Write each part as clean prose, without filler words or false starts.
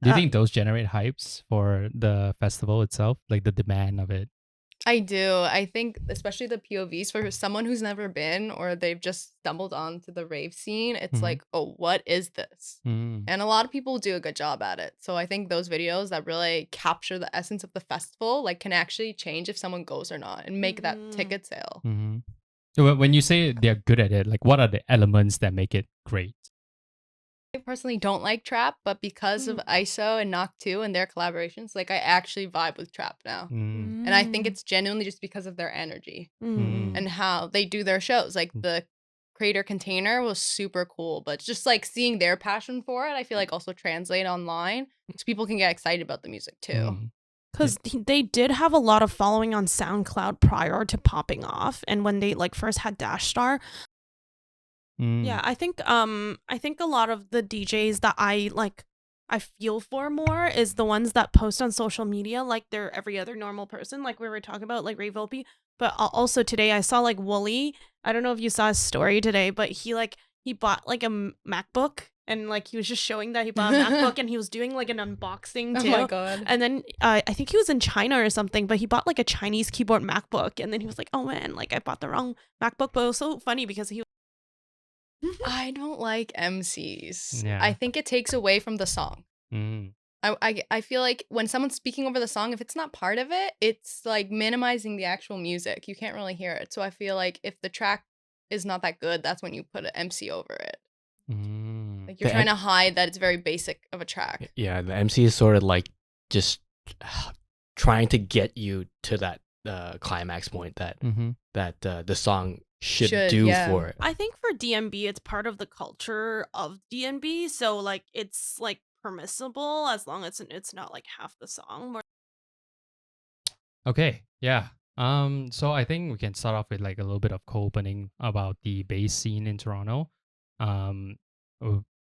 Do you think those generate hypes for the festival itself, like the demand of it? I do. I think especially the POVs for someone who's never been or they've just stumbled onto the rave scene, it's Mhm. like, oh, what is this? Mm. And a lot of people do a good job at it. So I think those videos that really capture the essence of the festival, like, can actually change if someone goes or not and make that ticket sale. Mhm. So when you say they're good at it, like what are the elements that make it great? I personally don't like trap, but because of ISO and Knock 2 and their collaborations, like, I actually vibe with trap now. Mm. And I think it's genuinely just because of their energy Mm. and how they do their shows. Like, the Creator Container was super cool, but just, like, seeing their passion for it, I feel like also translate online so people can get excited about the music too. Mm. Because they did have a lot of following on SoundCloud prior to popping off, and when they like first had Dash Star. Mm. Yeah, I think a lot of the DJs that I feel for more is the ones that post on social media like they're every other normal person, like we were talking about, like RavePod. But also today I saw like Wooly. I don't know if you saw his story today, but he bought like a MacBook, and like he was just showing that he bought a MacBook, and he was doing like an unboxing too. Oh my god. And then I think he was in China or something, but he bought like a Chinese keyboard MacBook, and then he was like, "Oh man, like I bought the wrong MacBook." But it was so funny because he I don't like MCs. Yeah. I think it takes away from the song. Mm. I feel like when someone's speaking over the song, if it's not part of it, it's like minimizing the actual music. You can't really hear it. So I feel like if the track is not that good, that's when you put an MC over it. Mm. Like you're trying to hide that it's very basic of a track. Yeah, the MC is sort of like just trying to get you to that climax point that Mhm. the song should Should, do yeah. for it. I think for DnB, it's part of the culture of DnB, so like it's like permissible as long as it's not like half the song. Okay, yeah. So I think we can start off with like a little bit of opening about the bass scene in Toronto. Um,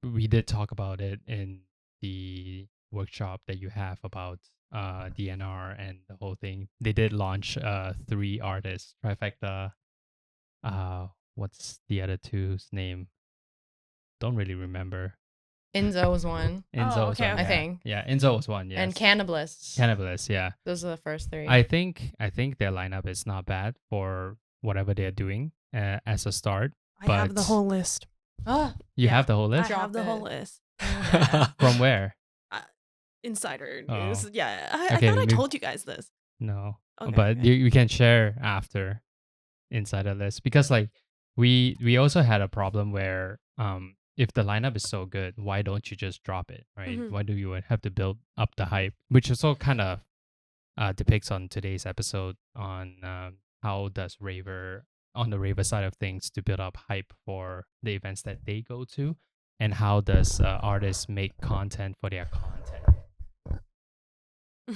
we did talk about it in the workshop that you have about DNR and the whole thing. They did launch 3 artists, Trifecta. What's the other two's name? Don't really remember. Enzo was one. Enzo was okay, one, I yeah. think. Yeah, Enzo was one, yes. And Cannibalists. Cannibalists, yeah. Those are the first 3. I think their lineup is not bad for whatever they're doing as a start. I have the whole list. Oh, You Yeah. have the whole I list? have the whole Drop it. list. From where? Insider Oh. news. Yeah, I Okay, thought I maybe- told you guys this. No. Okay, But okay. you can share after insider list because like we also had a problem where if the lineup is so good, why don't you just drop it, right? Mhm. Why do you have to build up the hype? Which also kind of depicts on today's episode on how does Raver on the Raver side of things to build up hype for the events that they go to, and how does artists make content for their content?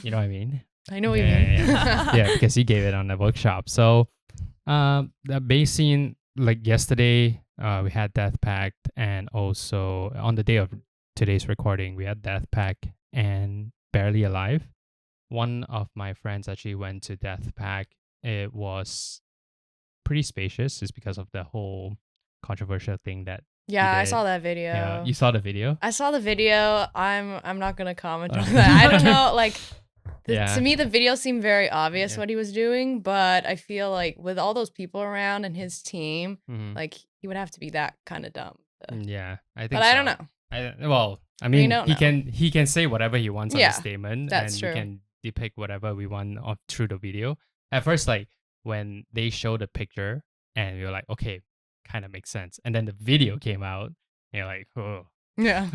You know what I mean? I know what you Yeah, mean. yeah, yeah, because you gave it on the workshop. So the bass scene, like yesterday, we had Death Pact, and also on the day of today's recording, we had Death Pact and Barely Alive. One of my friends actually went to Death Pact. It was pretty spacious. It's because of the whole controversial thing that Yeah, I did. saw that video. yeah, you saw the video. I saw the video. I'm not gonna comment on Okay. that. I don't know. Like, Yeah. to me, the video seemed very obvious Yeah. what he was doing, but I feel like with all those people around and his team, Mhm. like he would have to be that kind of dumb. Yeah, I think. But I don't so. know. I mean, don't he know. can say whatever he wants on Yeah, his statement, that's and true. we can depict whatever we want through the video. At first, like when they showed the picture, and we were like, okay, kind of makes sense. And then the video came out, and you're like, oh, Yeah.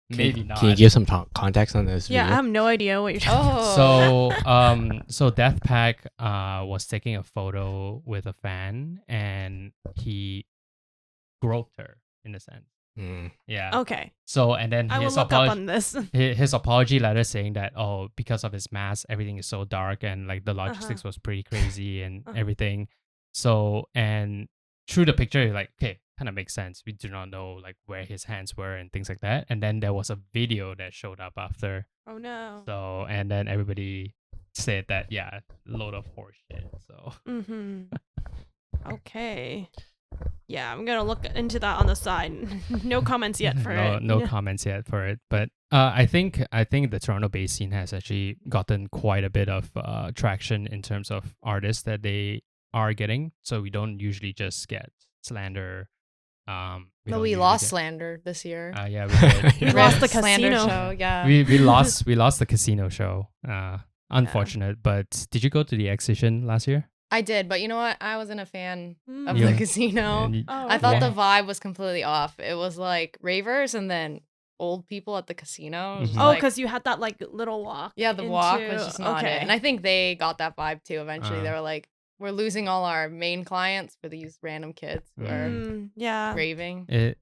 maybe not. Can you give some context on this Yeah, I video? have no idea what you're talking Oh. So Death Pack was taking a photo with a fan, and he groped her in a sense. Mm. Yeah. Okay, So and then I will his look up on this. his apology letter saying that because of his mask everything is so dark and like the logistics was pretty crazy and everything. So and through the picture you're like, okay, kind of makes sense. We do not know like where his hands were and things like that. And then there was a video that showed up after. Oh no. So and then everybody said that load of horse shit. So Mm-hmm. Okay. Yeah, I'm gonna look into that on the side. No comments yet for no, it. no Yeah. comments yet for it. But I think the Toronto-based scene has actually gotten quite a bit of traction in terms of artists that they are getting. So we don't usually just get Slander. We No, don't we usually lost get- Slander this year. Yeah, we did. We Yeah. lost the Slander casino. show. Yeah. we lost the casino show. Unfortunate. But did you go to the exhibition last year? I did, but you know what? I wasn't a fan of You- the casino. And you- Oh, I thought okay. the vibe was completely off. It was like ravers and then old people at the casino. It was just Mhm. Oh, like- because you had that like little walk. yeah, the walk was into- just not okay. it. And I think they got that vibe too. Eventually, they Uh. were like, "We're losing all our main clients for these random kids who are Yeah. raving." It,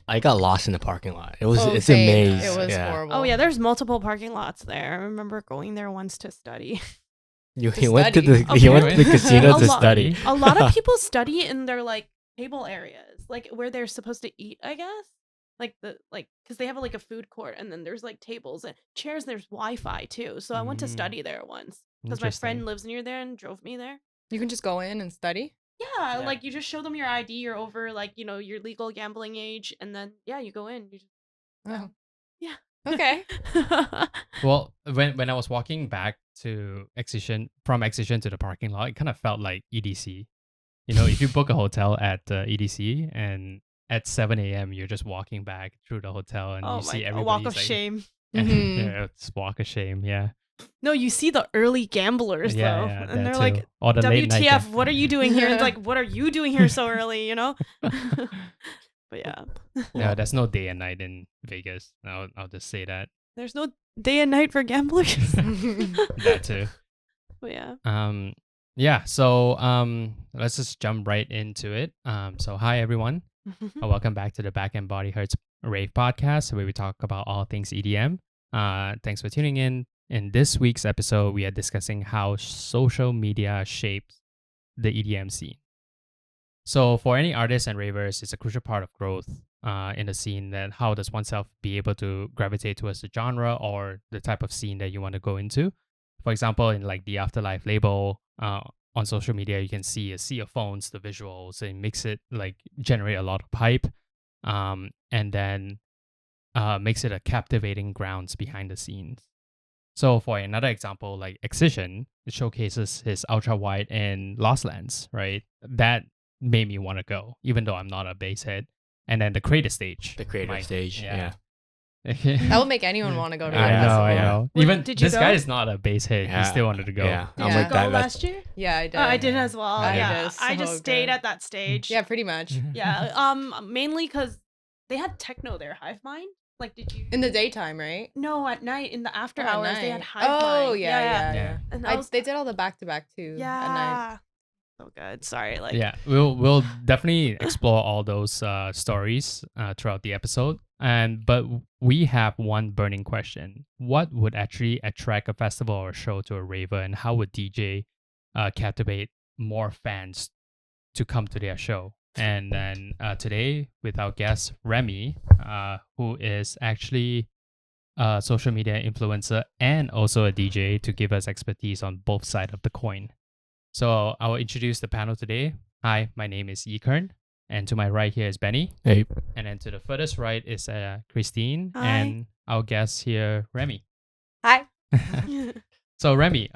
I got lost in the parking lot. It's a same. maze. It was yeah. horrible. Oh yeah, there's multiple parking lots there. I remember going there once to study. You To he went to study. the he went to the casino A to lot. study. A lot of people study in their like table areas, like where they're supposed to eat, I guess. Like because they have like a food court and then there's like tables and chairs. There's Wi-Fi too. So I went to Mm. study there once because my Interesting. friend lives near there and drove me there. You can just go in and study. Yeah, Yeah. like you just show them your ID. You're over like your legal gambling age, and then yeah, you go in. You just Oh. Yeah. Okay. Well, when I was walking back to Exhibition from Exhibition to the parking lot, it kind of felt like EDC. You know, if you book a hotel at EDC and at 7 a.m. you're just walking back through the hotel and Oh you see my, a everybody. walk of shame. Mhm. Yeah, it's walk of shame. Yeah. No, you see the early gamblers Yeah, though, yeah, and that they're too. like, Or the late night "WTF? gam- What are you doing here?" And it's like, "What are you doing here so early?" You know. But yeah, No, there's no day and night in Vegas. I'll just say that. there's no day and night for gamblers. That too. But yeah. Yeah, so let's just jump right into it. So hi everyone. Welcome back to the Back and Body Hurts Rave podcast, where we talk about all things EDM. Thanks for tuning in. In this week's episode, we are discussing how social media shapes the EDM scene. So for any artists and ravers, it's a crucial part of growth in the scene. That how does oneself be able to gravitate towards the genre or the type of scene that you want to go into? For example, in like the Afterlife label, on social media, you can see a sea of phones, the visuals, and makes it like generate a lot of hype, and then makes it a captivating grounds behind the scenes. So for another example, like Excision, it showcases his ultra wide and Lost Lands, right? That made me want to go, even though I'm not a bass head. And then the creator stage. The creative might- stage. Yeah. That would make anyone want to go to I that know, festival. I Yeah. know. Well, Even did you this guy go? is not a bass head. He still wanted to go. Yeah. Did I'm you like go that. last year? Yeah, I did. I did as well. Oh, yeah, it is I just so stayed good. at that stage. Yeah, pretty much. Yeah. Mainly because they had techno there. Hive Mind. Like, did you? In the daytime, right? No, at night in the after Oh, at hours they had night. Hive Mind. Oh, yeah. Yeah. And I was, They did all the back to back too. At night. yeah. So good. Sorry. Like. Yeah, we'll definitely explore all those stories throughout the episode. But we have one burning question: what would actually attract a festival or show to a raver, and how would DJ captivate more fans to come to their show? And then today, with our guest Remy, who is actually a social media influencer and also a DJ, to give us expertise on both sides of the coin. So I will introduce the panel today. Hi, my name is Ekern, and to my right here is Benny, Hey. and then to the furthest right is Christine, Hi. and our guest here, Remy. Hi. So Remy,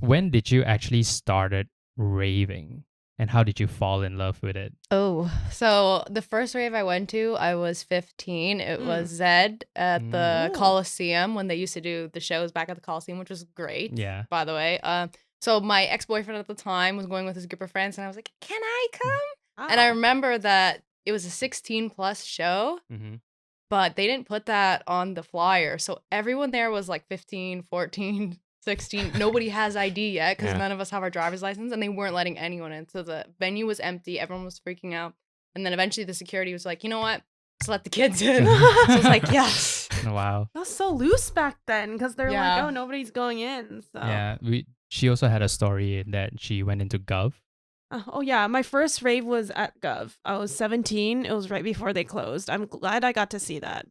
when did you actually started raving, and how did you fall in love with it? Oh, so the first rave I went to, I was 15. It was Zed at the Ooh. Coliseum when they used to do the shows back at the Coliseum, which was great. Yeah. By the way. So my ex-boyfriend at the time was going with his group of friends, and I was like, "Can I come?" And I remember that it was a 16 plus show, Mm-hmm. but they didn't put that on the flyer. So everyone there was like 15, 14, 16. Nobody has ID yet because Yeah. none of us have our driver's license, and they weren't letting anyone in. So the venue was empty. Everyone was freaking out. And then eventually the security was like, "You know what? Just let the kids in." So I was like, yes. Wow. That was so loose back then because they're like, Yeah. oh, nobody's going in. So. Yeah. She also had a story that she went into Gov. Oh yeah, my first rave was at Gov. I was 17. It was right before they closed. I'm glad I got to see that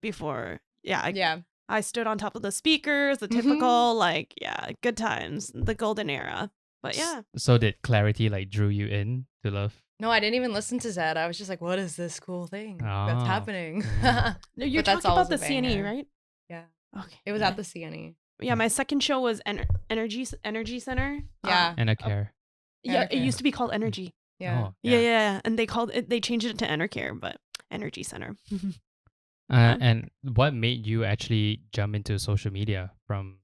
before. Yeah, Yeah. I stood on top of the speakers, the Mhm. typical good times, the golden era. But yeah, So did Clarity like drew you in to love No, I didn't even listen to Zed. I was just like, what is this cool thing that's Oh. happening? Mhm. No, you're But that's talking about always the a CNE, banger. right? Yeah. Okay. It was yeah. at the CNE. Yeah, my second show was Energy Center. Yeah. And a care. Yeah, it Enercare. used to be called Energy. Yeah. Oh, Yeah, and they changed it to Enercare, but Energy Center. And what made you actually jump into social media from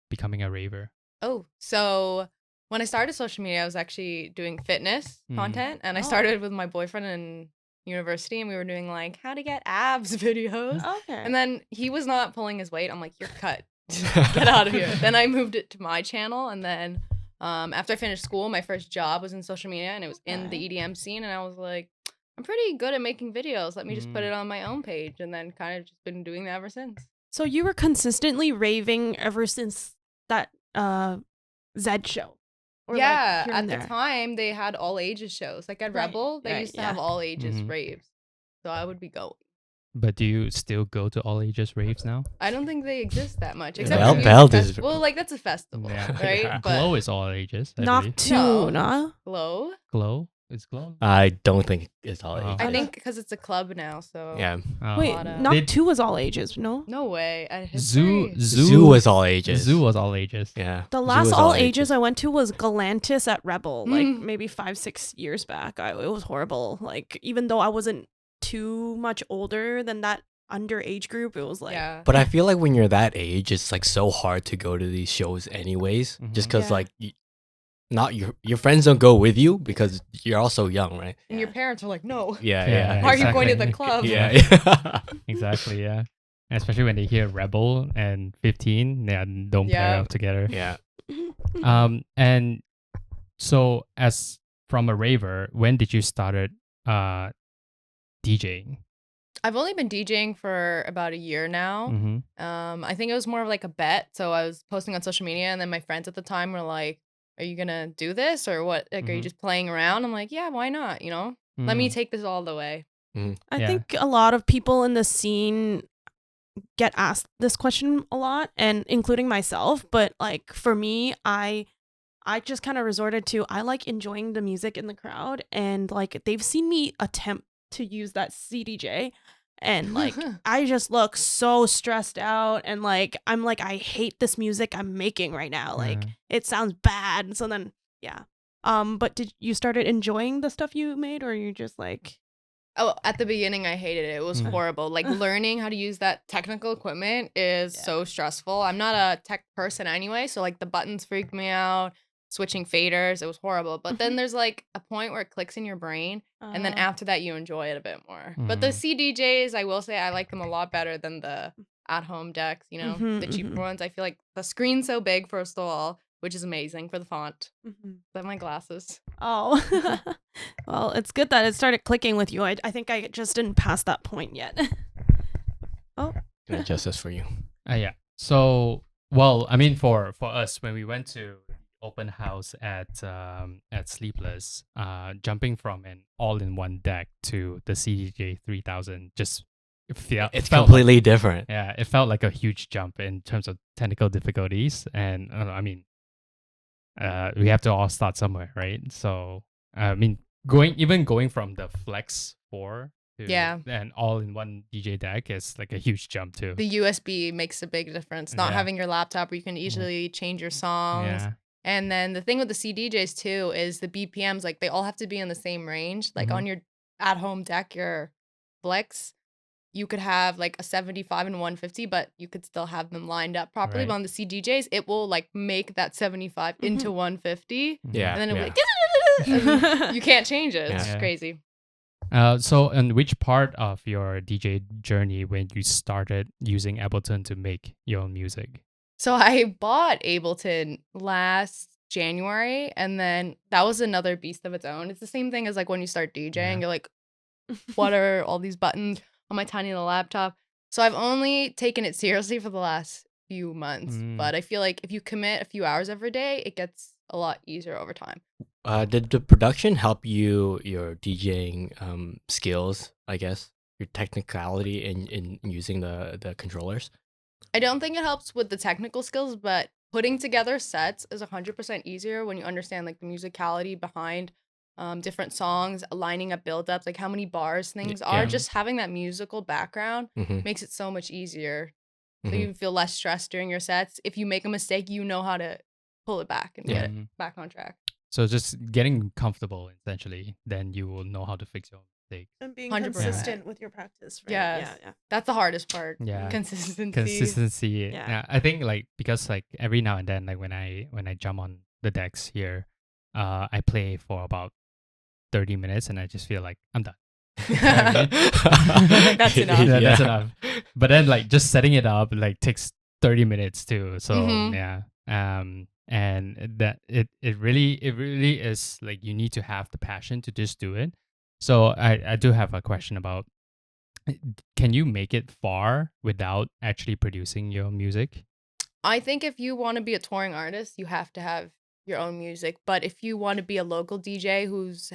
becoming a raver? Oh, so when I started social media, I was actually doing fitness Mm. content, and I Oh. started with my boyfriend in university, and we were doing like how to get abs videos. Okay. And then he was not pulling his weight. I'm like, you're cut. Get out of here. Then I moved it to my channel, and then after I finished school, my first job was in social media, and it was in the Okay. EDM scene, and I was like, I'm pretty good at making videos. Let me just put Mm. it on my own page, and then kind of just been doing that ever since. So you were consistently raving ever since that Zed show. Or like Yeah, here at and the there? time they had all ages shows. Like at Right, Rebel, they right, used to yeah. have all ages Mhm. raves. So I would be going. But do you still go to all ages raves now? I don't think they exist that much. Yeah, Except Vel- for Veld music is- well, like that's a festival, Yeah. right? Yeah. But Glow is all ages, I Knock believe. 2, No. nah? Glow, Glow is Glow. I don't think it's all Oh. ages. I think because it's a club now. So Yeah. Oh. Wait, Lotta- Knock They- 2 was all ages, no? no way. At Zoo history. Zoo was all ages. Zoo was all ages. Yeah. The Zoo last was all ages I went to was Galantis at Rebel, like Mm. maybe 5-6 years back. It was horrible. Like even though I wasn't too much older than that underage group, it was like Yeah. But I feel like when you're that age, it's like so hard to go to these shows anyways, just Mhm. because Yeah. like not your friends don't go with you because you're also young, right? And your parents are like, no. Yeah, Yeah, yeah. Why are you going to exactly. the club? Yeah, yeah. Exactly, yeah. And especially when they hear Rebel and 15, yeah, don't pair Yeah. up together. Yeah. And so as from a raver, when did you started DJing? I've only been DJing for about a year now. Mm-hmm. I think it was more of like a bet. So I was posting on social media, and then my friends at the time were like, "Are you gonna do this or what? Like, are you Mhm. just playing around?" I'm like, "Yeah, why not? You know, let me take this all the way." I Yeah. think a lot of people in the scene get asked this question a lot, and including myself. But like for me, I just kind of resorted to I like enjoying the music in the crowd, and like they've seen me attempt to use that CDJ, and like I just look so stressed out, and like I'm like I hate this music I'm making right now. Like it sounds bad. So then yeah. But did you started enjoying the stuff you made, or you just like Oh, at the beginning, I hated it. It was Mhm. horrible. Like learning how to use that technical equipment is Yeah. so stressful. I'm not a tech person anyway, so like the buttons freaked me out. Switching faders, it was horrible. But then there's like a point where it clicks in your brain, and then after that, you enjoy it a bit more. But the Mhm. CDJs, I will say, I like them a lot better than the at-home decks. You know, Mhm, the cheaper mhm. ones. I feel like the screen's so big, first of all, which is amazing for the font. But my glasses. Oh, well, it's good that it started clicking with you. I think I just didn't pass that point yet. Oh, Can I adjust this for you? Yeah. So, well, I mean, for us, when we went to open house at Sleepless, jumping from an all-in-one deck to the CDJ 3000 just It's felt completely different. yeah, it felt like a huge jump in terms of technical difficulties, and I mean, we have to all start somewhere, right? So, I mean, going from the Flex 4 to Yeah. an all-in-one DJ deck is like a huge jump too. The USB makes a big difference. Not Yeah. having your laptop where you can easily change your songs. Yeah. And then the thing with the CDJs too is the BPMs, like they all have to be in the same range. Like Mhm. on your at-home deck, your Flex, you could have like a 75 and 150, but you could still have them lined up properly. Right. But on the CDJs, it will like make that 75 into 150, Yeah. and then it'll yeah. be like, and you can't change it. It's Yeah. crazy. So, in which part of your DJ journey when you started using Ableton to make your own music? So I bought Ableton last January, and then that was another beast of its own. It's the same thing as like when you start DJing, Yeah. you're like, what are all these buttons on my tiny little laptop? So I've only taken it seriously for the last few months, Mm. but I feel like if you commit a few hours every day, it gets a lot easier over time. Did the production help you your DJing skills? I guess your technicality in using the controllers. I don't think it helps with the technical skills, but putting together sets is 100% easier when you understand like the musicality behind different songs, lining up build-ups, like how many bars things are. yeah. Just having that musical background Mm-hmm. makes it so much easier. So Mhm. you feel less stressed during your sets. If you make a mistake, you know how to pull it back and get it Mhm. back on track. So just getting comfortable, essentially, then you will know how to fix your mistake. And being 100%. consistent with your practice, right? Yes. Yeah. That's the hardest part. Yeah. Consistency. Consistency. Yeah. Yeah. I think like because like every now and then, like when I jump on the decks here, I play for about 30 minutes and I just feel like I'm done. That's enough. Yeah, that's enough. But then like just setting it up like takes 30 minutes too. So Mhm. yeah. And that it really is like you need to have the passion to just do it. So I do have a question about can you make it far without actually producing your music? I think if you want to be a touring artist, you have to have your own music. But if you want to be a local DJ who's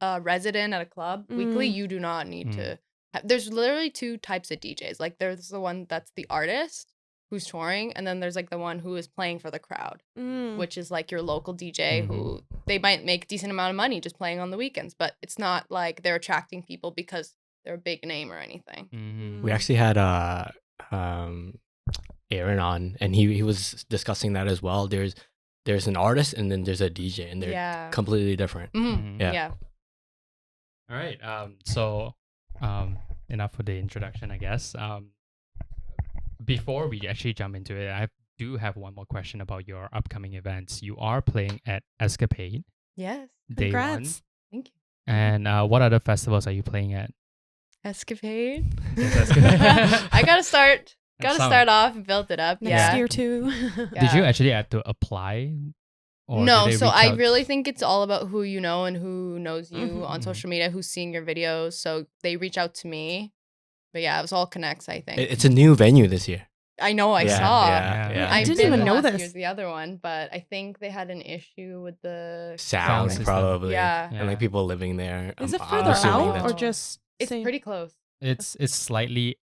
a resident at a club weekly, Mm. you do not need Mm. to. There's literally two types of DJs. Like there's the one that's the artist who's touring, and then there's like the one who is playing for the crowd, Mm. which is like your local DJ Mhm. who they might make a decent amount of money just playing on the weekends, but it's not like they're attracting people because they're a big name or anything. Mhm. We actually had Aaron on, and he was discussing that as well. There's an artist, and then there's a DJ, and they're Yeah. completely different. Mhm. Yeah. Yeah. All right. So enough for the introduction, I guess. Before we actually jump into it, I do have one more question about your upcoming events. You are playing at Escapade Yes. Day One. Congrats. Thank you. And what other festivals are you playing at? Escapade. Yes, Escapade. I gotta start. Gotta Some- start off and build it up. Next yeah. year too. Did you Yeah. actually have to apply? Or No, did they so reach I out? really think it's all about who you know and who knows you Mhm. on Mhm. social media, who's seeing your videos. So they reach out to me. But yeah, it was all connects, I think. It's a new venue this year. I know I Yeah, saw. yeah. I didn't did even the know last this. year's the other one, but I think they had an issue with the Sound system. probably. Yeah. And like people living there. Is it I'm further assuming out that's- or just It's same? pretty close. It's slightly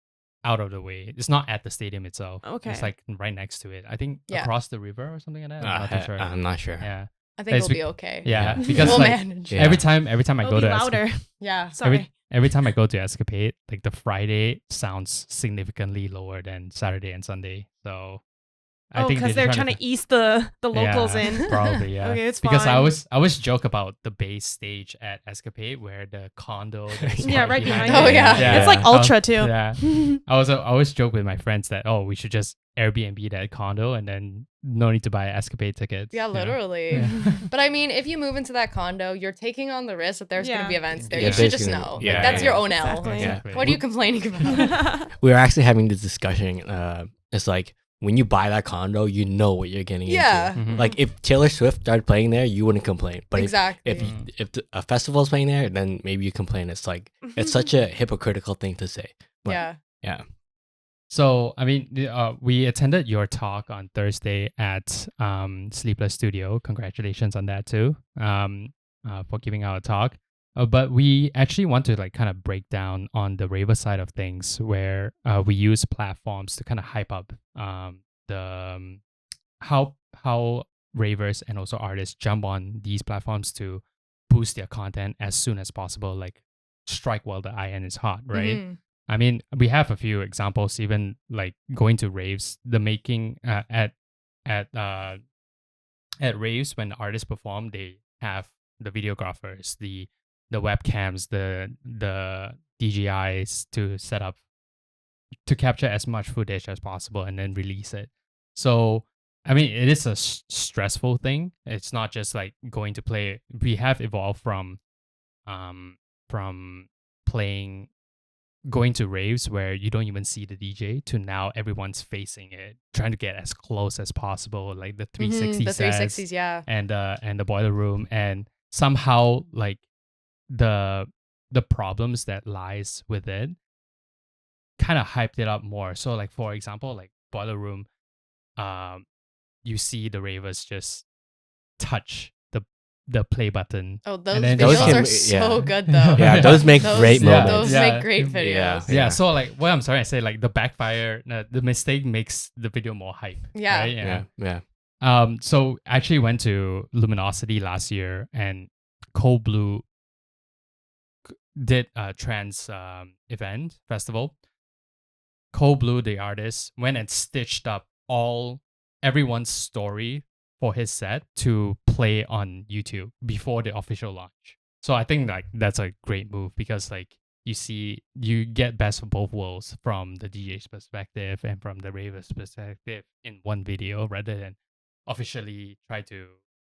out of the way. It's not at the stadium itself. Okay. It's like right next to it. I think Yeah. across the river or something like that. I'm not too sure. I'm not sure. Yeah. I think It's it'll be okay. Yeah. Yeah. Because We'll like manage. Yeah. every time I Oh, go be to louder. Yeah. Sorry. every time I go to Escapade, like the Friday sounds significantly lower than Saturday and Sunday. So I Oh, think because they're trying to ease the locals Yeah, in. Probably, yeah. Okay, it's because fine. I always joke about the base stage at Escapade where the condo that's Yeah, right behind it. Oh, yeah. yeah. It's like I was- ultra too. Yeah. I always joke with my friends that we should just Airbnb that condo and then no need to buy Escapade tickets. Yeah, you know? literally. Yeah. But I mean, if you move into that condo, you're taking on the risk that there's going Yeah. to be events there. Yeah, you should there's just gonna- know. yeah, Like, that's yeah. your own L. Exactly. Exactly. What are you complaining about? We were actually having this discussion. It's like when you buy that condo, you know what you're getting Yeah. into. Mhm. Like if Taylor Swift started playing there, you wouldn't complain. But Exactly. if a festival's playing there, then maybe you complain. It's like it's such a hypocritical thing to say. But yeah. So I mean, we attended your talk on Thursday at Sleepless Studio. Congratulations on that too. For giving out a talk. But we actually want to like kind of break down on the raver side of things, where we use platforms to kind of hype up the how ravers and also artists jump on these platforms to boost their content as soon as possible, like strike while the iron is hot, right? Mhm. I mean, we have a few examples, even like going to raves, the making at raves when artists perform, they have the videographers, the webcams, the DJIs to set up to capture as much footage as possible and then release it. So I mean, it is a stressful thing. It's not just like going to play. We have evolved from playing, going to raves where you don't even see the DJ to now everyone's facing it, trying to get as close as possible, like the 360 The sets 360s, yeah. and the boiler room, and somehow like the problems that lies with it kind of hyped it up more. So like for example, like boiler room, you see the ravers just touch the play button. Oh, those And then videos those are can- so yeah. good though. Yeah, those make Those- great yeah, moments. Those Yeah. make great videos. Yeah. Yeah, so like what I'm trying to say, like the backfire, the mistake makes the video more hype. Yeah. right? Yeah. So I actually went to Luminosity last year, and Cold Blue did a trans event festival. Cold Blue, the artist, went and stitched up everyone's story for his set to play on YouTube before the official launch. So I think like that's a great move because like you get best of both worlds from the DJ's perspective and from the raver's perspective in one video rather than officially try to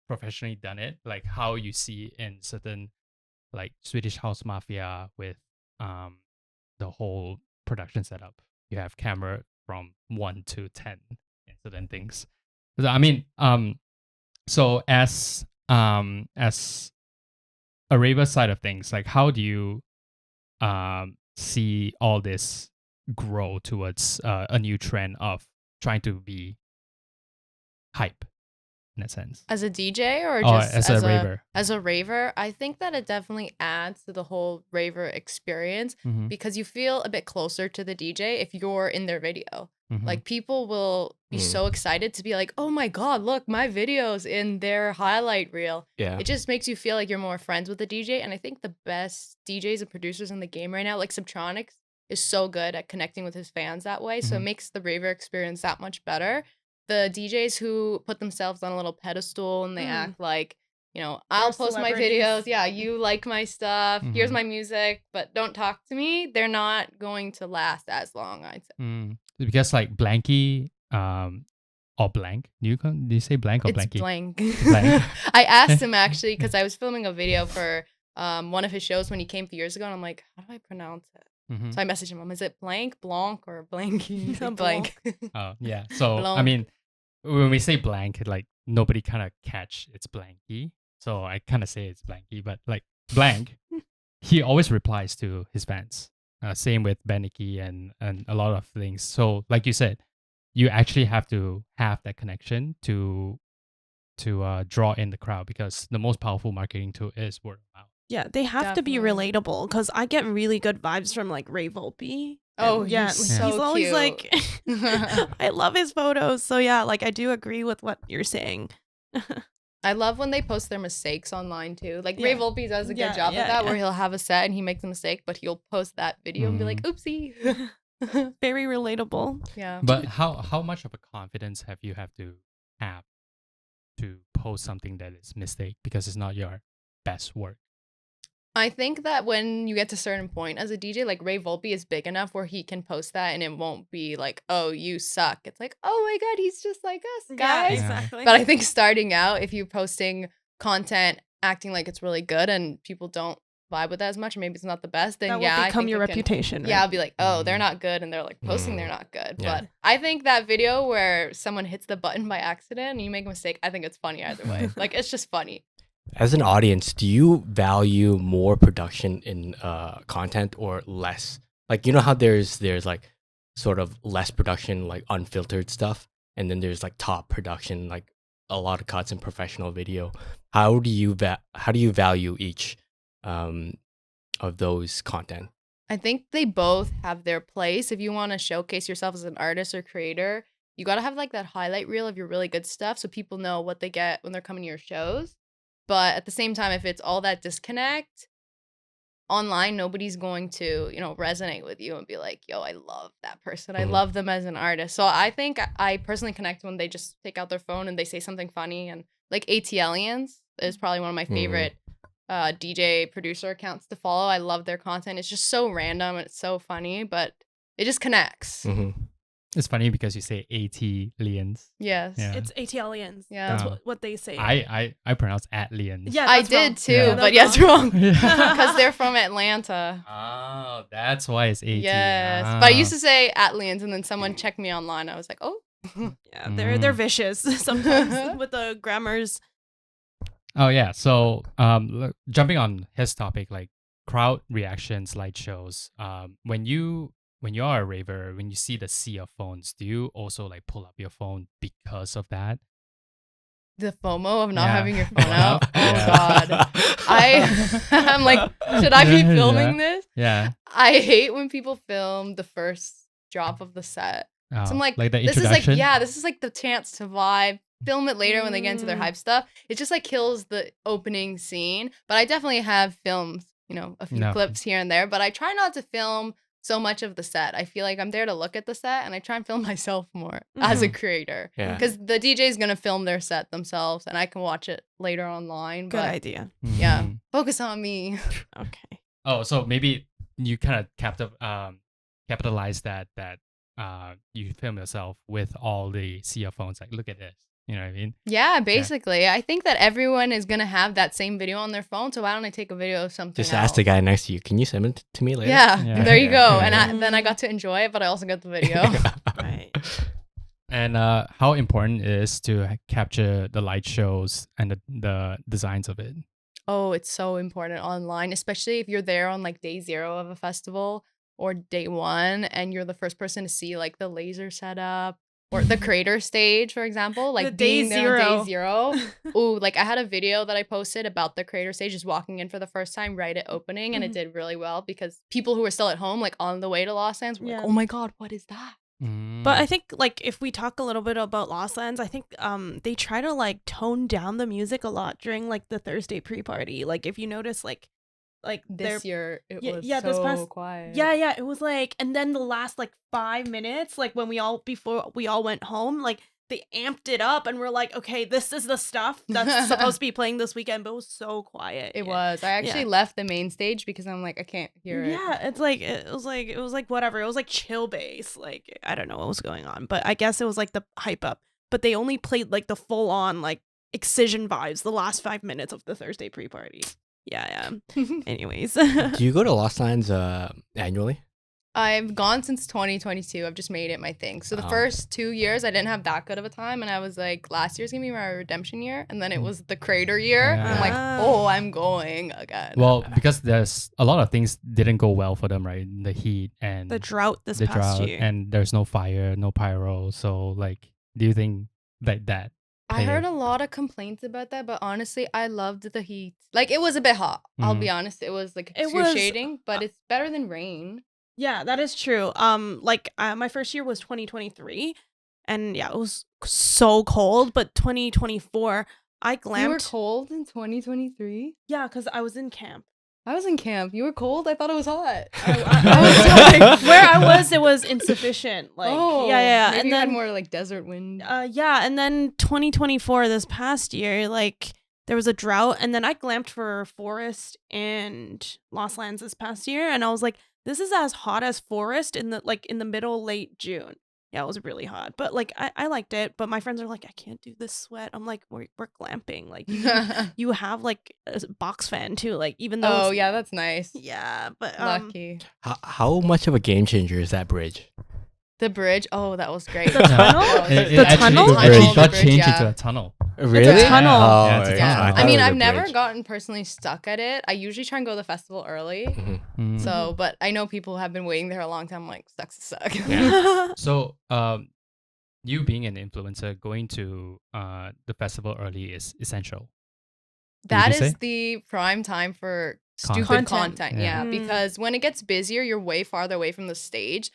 professionally done it like how you see in certain like Swedish House Mafia with the whole production setup. You have camera from 1 to 10 and certain things. So, I mean, so as a raver side of things, like how do you see all this grow towards a new trend of trying to be hype in a sense? As a DJ or Oh, just as a raver. As a raver, I think that it definitely adds to the whole raver experience Mhm, because you feel a bit closer to the DJ if you're in their video. mhm. Like people will be Mm. so excited to be like, "Oh my god, look, my video's in their highlight reel." Yeah. It just makes you feel like you're more friends with the DJ, and I think the best DJs and producers in the game right now, like Subtronics, is so good at connecting with his fans that way. So it Mhm. makes the raver experience that much better. The DJs who put themselves on a little pedestal and they act like, I'll post my celebrities. videos. Yeah, you like my stuff. Here's Mhm. my music, but don't talk to me. They're not going to last as long, I'd say. Because like Blanky, or Blank. Do you say Blank or It's Blanky? blank. Blank. I asked him actually because I was filming a video for one of his shows when he came a few years ago, and I'm like, how do I pronounce it? Mhm. So I messaged him, is it blank, or blanky? He's like, blank. Oh yeah. So I Blanc. mean, when we say blank, like nobody kind of catch it's blanky. So I kind of say it's blanky, but like blank, he always replies to his fans. Same with Beniki and a lot of things. So like you said, you actually have to have that connection to draw in the crowd because the most powerful marketing tool is word of mouth. Yeah, they have to be Definitely. relatable because I get really good vibes from like Ray Volpe. Oh, And, yeah, he's like, so he's always cute. like, I love his photos. So yeah, like I do agree with what you're saying. I love when they post their mistakes online too. Like Yeah. Ray Volpe does a good Yeah, job yeah, of that, yeah. where he'll have a set and he makes a mistake, but he'll post that video and be like, "Oopsie." Very relatable. Yeah. But how much of a confidence have to have to post something that is mistake because it's not your best work? I think that when you get to a certain point as a DJ, like Ray Volpe is big enough where he can post that and it won't be like, "Oh, you suck." It's like, "Oh my god, he's just like us, guys." Yeah. exactly. But I think starting out, if you're posting content acting like it's really good and people don't vibe with that as much, or maybe it's not the best, then that yeah, will I become think your it can- reputation. Yeah, right? I'll be like, "Oh, they're Mhm. not good," and they're like posting they're Mm. not good. Yeah. But I think that video where someone hits the button by accident and you make a mistake, I think it's funny either way. Like it's just funny. As an audience, do you value more production in content or less? Like you know how there's like sort of less production, like unfiltered stuff, and then there's like top production, like a lot of cuts and professional video. How do you value each of those content? I think they both have their place. If you want to showcase yourself as an artist or creator, you got to have like that highlight reel of your really good stuff so people know what they get when they're coming to your shows. But at the same time, if it's all that disconnect online, nobody's going to, resonate with you and be like, "Yo, I love that person. I Mhm. love them as an artist." So I think I personally connect when they just take out their phone and they say something funny. And like ATLians is probably one of my Mhm. favorite DJ producer accounts to follow. I love their content. It's just so random and it's so funny, but it just connects. Mm-hmm. It's funny because you say AT-lians. Yes. Yeah. It's ATLians. Yeah. That's Oh. what they say. I pronounce at-lians. yeah, I that's did wrong. too, Yeah. but yeah, it's wrong. Yeah. Because they're from Atlanta. Oh, that's why it's AT. Yes. Ah. But I used to say Atlians, and then someone checked me online. I was like, "Oh." Yeah, they're Mm. vicious sometimes with the grammars. Oh yeah. So jumping on his topic, like crowd reaction slideshows. When you are a raver, when you see the sea of phones, do you also like pull up your phone because of that? The FOMO of not Yeah. having your phone out. Oh Yeah. God. I'm like, should I be Yeah, filming yeah. this? Yeah. I hate when people film the first drop of the set. So I'm Oh, like, the this introduction. is like the chance to vibe, film it later when they get into their hype stuff. It just like kills the opening scene. But I definitely have filmed, a few No. clips here and there. But I try not to film so much of the set. I feel like I'm there to look at the set, and I try and film myself more as a creator. Yeah. Because the DJ is gonna film their set themselves, and I can watch it later online. Good But idea. yeah, Mhm. focus on me. Okay. Oh, so maybe you kind of capitalize that you film yourself with all the CF phones. Like, look at this. You know what I mean? Yeah, basically. I think that everyone is gonna have that same video on their phone. So why don't I take a video of something? Just ask the guy next to you. Can you send it to me later? Yeah, Yeah. there you go. Yeah. And then I got to enjoy it, but I also got the video. Right. And how important it is to capture the light shows and the designs of it. Oh, it's so important online, especially if you're there on like day 0 of a festival or day 1 and you're the first person to see like the laser setup or the creator stage, for example, like The day being there on zero. day 0. Ooh, like I had a video that I posted about the creator stage just walking in for the first time right at opening, and it did really well because people who were still at home, like on the way to Los Angeles, were Yeah. like, oh my God, what is that? But I think like if we talk a little bit about Lost Lands, I think they try to like tone down the music a lot during like the Thursday pre-party. Like if you notice like This year it was yeah, so this past- quiet. yeah, it was like, and then the last like 5 minutes, like when before we all went home, like they amped it up and we're like, okay, this is the stuff that's supposed to be playing this weekend, but it was so quiet. It was. I actually left the main stage because I'm like, I can't hear it. Yeah, it was like whatever. It was like chill bass. Like I don't know what was going on, but I guess it was like the hype up. But they only played like the full on like Excision vibes the last 5 minutes of the Thursday pre-party. Yeah. Anyways. Do you go to Lost Lands annually? I've gone since 2022. I've just made it my thing. So the Oh. first 2 years, I didn't have that good of a time. And I was like, last year's going to be my redemption year. And then it was the creator year. Yeah. I'm like, oh, I'm going again. Well, because there's a lot of things didn't go well for them, right? The heat and the drought this the past drought, year. and there's no fire, no pyro. So, like, do you think like that? I heard played- a lot of complaints about that. But honestly, I loved the heat. Like, it was a bit hot. I'll be honest. It was like It was- excruciating, but it's better than rain. Yeah, that is true. My first year was 2023, and yeah, it was so cold. But 2024, I glamped. You were cold in 2023? Yeah, because I was in camp. I was in camp. You were cold? I thought it was hot. I was like, where I was, it was insufficient. Like, yeah. Maybe And you had then, more like desert wind. yeah, and then 2024, this past year, like there was a drought, and then I glamped for Forest and Lost Lands this past year, and I was like, this is as hot as Forest in the middle late June. Yeah, it was really hot, but like I liked it. But my friends are like, I can't do this sweat. I'm like, we're glamping. Like you have like a box fan too. Like even though Oh yeah, that's nice. yeah, but Lucky. How much of a game changer is that bridge? The bridge. Oh, that was great. The tunnel? It The actually- tunnel? it actually The got bridge, changed yeah. into a tunnel. Really? tunnel. Oh, Yeah, it's a okay. tunnel. Yeah. I I mean, thought it was I've a never bridge. gotten personally stuck at it. I usually try and go to the festival early. Mhm. Mm. So, but I know people have been waiting there a long time. I'm like, sucks to suck. Yeah. So, you being an influencer, going to the festival early is essential. That you is say? the prime time for Content. stupid content. Yeah. Yeah, Mm. because when it gets busier, you're way farther away from the stage.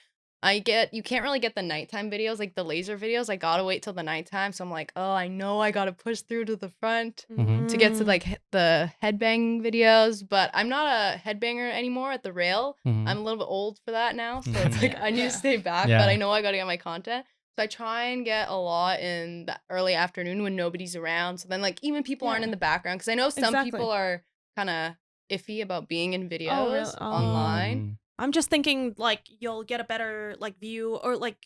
You can't really get the nighttime videos, like the laser videos. I gotta wait till the nighttime. So I'm like, oh, I know I gotta push through to the front Mhm. to get to like the headbang videos. But I'm not a headbanger anymore at the rail. Mhm. I'm a little bit old for that now. So Mhm. it's like Yeah, I need yeah. to stay back, Yeah. but I know I gotta get my content. So I try and get a lot in the early afternoon when nobody's around. So then like even people aren't Yeah. in the background. Cause I know some Exactly. people are kind of iffy about being in videos really? Oh. online. Mm. I'm just thinking like you'll get a better like view or like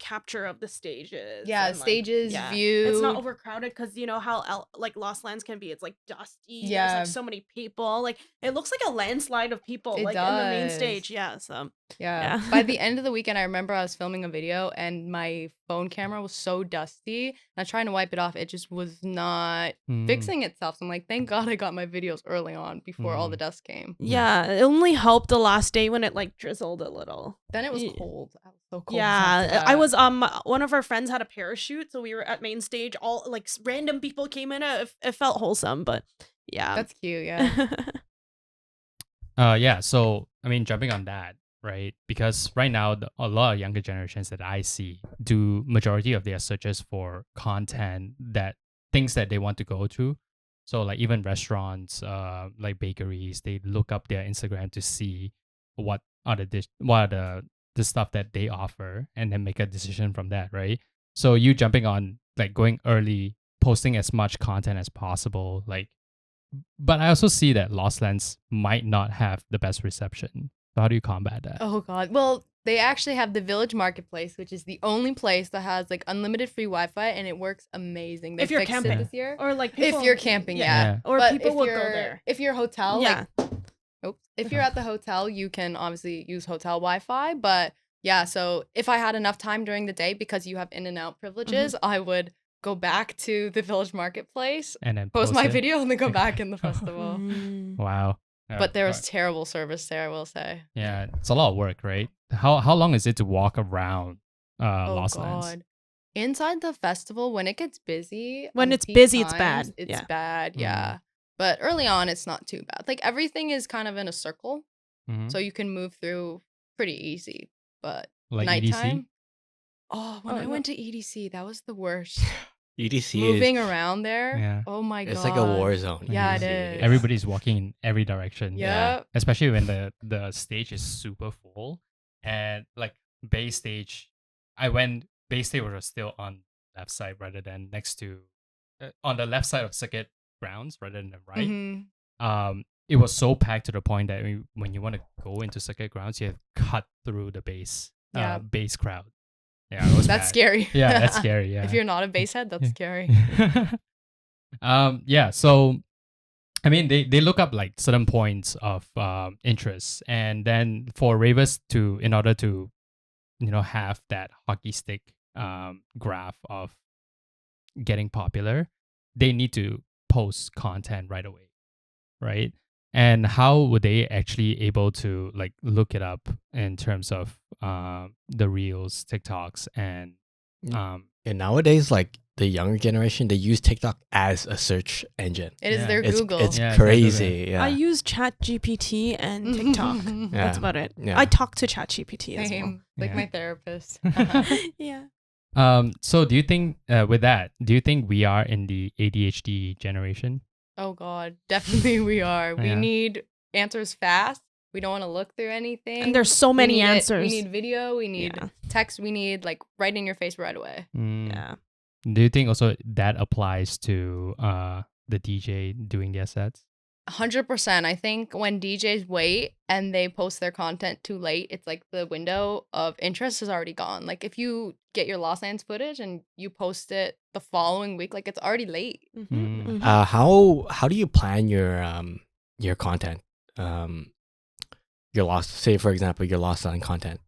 capture of the stages. Yeah, and, like, stages, yeah. view. It's not overcrowded because you know how like Lost Lands can be. It's like dusty. There's Yeah. like so many people. Like it looks like a landslide of people It like in the main does. stage. Yeah. So Yeah. Yeah. By the end of the weekend, I remember I was filming a video and my phone camera was so dusty. And I was trying to wipe it off. It just was not Mm. fixing itself. So I'm like, thank God I got my videos early on before all the dust came. yeah, it only helped the last day when it like drizzled a little. Then it was Ye- cold. I was so cold. Yeah, I was one of our friends had a parachute, so we were at main stage. All like random people came in. It felt wholesome, but yeah. That's cute. Yeah. Yeah. So I mean, jumping on that, right? Because right now, a lot of younger generations that I see do majority of their searches for content that things that they want to go to. So like even restaurants, like bakeries, they look up their Instagram to see what are the stuff that they offer, and then make a decision from that, right? So you jumping on, like, going early, posting as much content as possible, like, but I also see that Lost Lens might not have the best reception. So how do you combat that? Oh God. Well, they actually have the Village Marketplace, which is the only place that has like unlimited free Wi-Fi, and it works amazing. They If you're fixed camping. it this year. Or like If you're camping, yeah. Or But people if will go you're- there. If you're hotel, Yeah. like, if you're at the hotel, you can obviously use hotel Wi-Fi. But yeah, so if I had enough time during the day, because you have in and out privileges, I would go back to the Village Marketplace, And then post my it? video, and then go back in the festival. Mm. Wow. But there was terrible service there, I will say. yeah, it's a lot of work, right? How long is it to walk around Oh Lost Lands? God. Inside the festival, when it gets busy, When on it's peak busy, it's times, bad. It's Yeah. bad, Mm. yeah. But early on, it's not too bad. Like everything is kind of in a circle, Mhm. so you can move through pretty easy. But Like nighttime. EDC? Oh, when Oh, I no. went to EDC, that was the worst. EDC Moving around there. Yeah. Oh my God. it's like a war zone. Yeah, it EDC. is. Everybody's walking in every direction. Yeah. Especially when the stage is super full, and like base stage, base stage was still on left side rather than next to on the left side of circuit grounds rather than the right. Mhm. It was so packed to the point that when you want to go into circuit grounds, you have to cut through the base Yeah. base crowd. Yeah, it was That's bad. scary. Yeah, that's scary. Yeah. If you're not a basehead, that's Yeah. scary. Yeah, so I mean they look up like certain points of interest, and then for ravers to, in order to, have that hockey stick graph of getting popular, they need to post content right away, right? And how would they actually able to like look it up in terms of the reels, TikToks, and And nowadays, like the younger generation, they use TikTok as a search engine. It is Yeah. their It's Google. it's Yeah, it's like crazy. Yeah. I use ChatGPT and TikTok. That's Yeah. about it. Yeah. I talk to ChatGPT as well. Same. Like Yeah. my therapist. Yeah. So do you think with that, do you think we are in the ADHD generation? Oh God, definitely we are. We Yeah. need answers fast. We don't want to look through anything. And there's so We many need it- answers. We need video. We need Yeah. text. We need like right in your face right away. Yeah. Do you think also that applies to the DJ doing their sets? 100%. I think when DJs wait and they post their content too late, it's like the window of interest is already gone. Like if you get your Lost Lands footage and you post it the following week, like it's already late. Mhm. How do you plan your content? Your lost, say for example, your lost on content.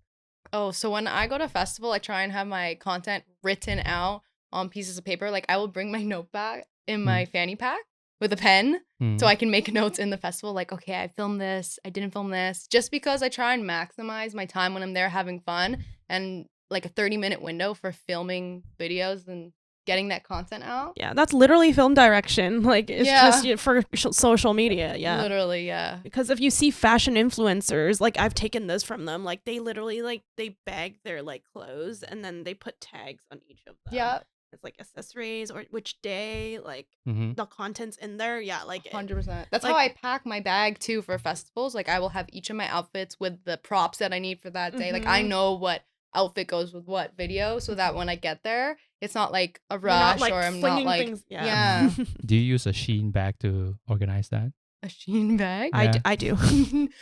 Oh, so when I go to festival, I try and have my content written out on pieces of paper. Like I will bring my notepad in my fanny pack with a pen so I can make notes in the festival. Like, okay, I filmed this, I didn't film this, just because I try and maximize my time when I'm there having fun, and like a 30-minute window for filming videos and getting that content out. Yeah, that's literally film direction. Like it's Yeah. just for social media. Yeah. Literally, yeah. Because if you see fashion influencers, like I've taken this from them, like they literally like they bag their like clothes and then they put tags on each of them. Yeah, It's like accessories or which day, like Mm-hmm. the contents in there. Yeah, like 100%. That's like- how I pack my bag too for festivals. Like I will have each of my outfits with the props that I need for that day. Like I Mhm. know what outfit goes with what video, so that when I get there, it's not like a you're rush not, like, or I'm not flinging like things. yeah. Do you use a Shein bag to organize that? A Shein bag. Yeah. I do.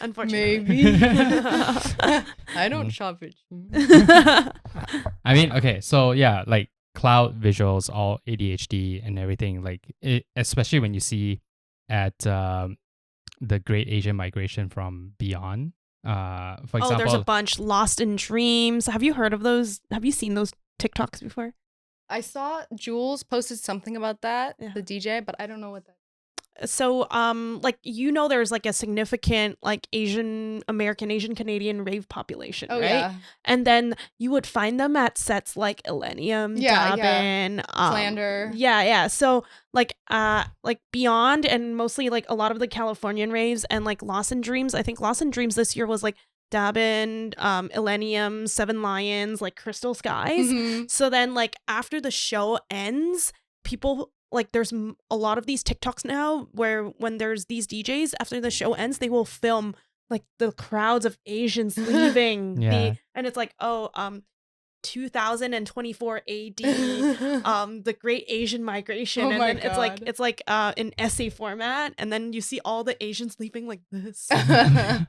Unfortunately. Maybe. I don't Mm. shop at Shein. I mean, okay, so yeah, like cloud visuals, all ADHD and everything, like especially when you see at the Great Asian Migration from Beyond. For example, Oh, there's a bunch. Lost in Dreams. Have you heard of those? Have you seen those TikToks before? I saw Jules posted something about that, Yeah. the DJ, but I don't know what that. So, like there's like a significant like Asian Canadian rave population, Oh right? yeah, And then you would find them at sets like Illenium, Yeah, Dobbin, Slander. Yeah. So like Beyond and mostly like a lot of the Californian raves and like Lost in Dreams. I think Lost in Dreams this year was like Dabin, Illenium, Seven Lions, like Crystal Skies. Mhm. So then, like, after the show ends, people, like, there's a lot of these TikToks now where when there's these DJs, after the show ends, they will film, like, the crowds of Asians leaving Yeah. and it's like, 2024 AD, the Great Asian Migration, Oh and my then God. it's like an essay format, and then you see all the Asians leaving like this.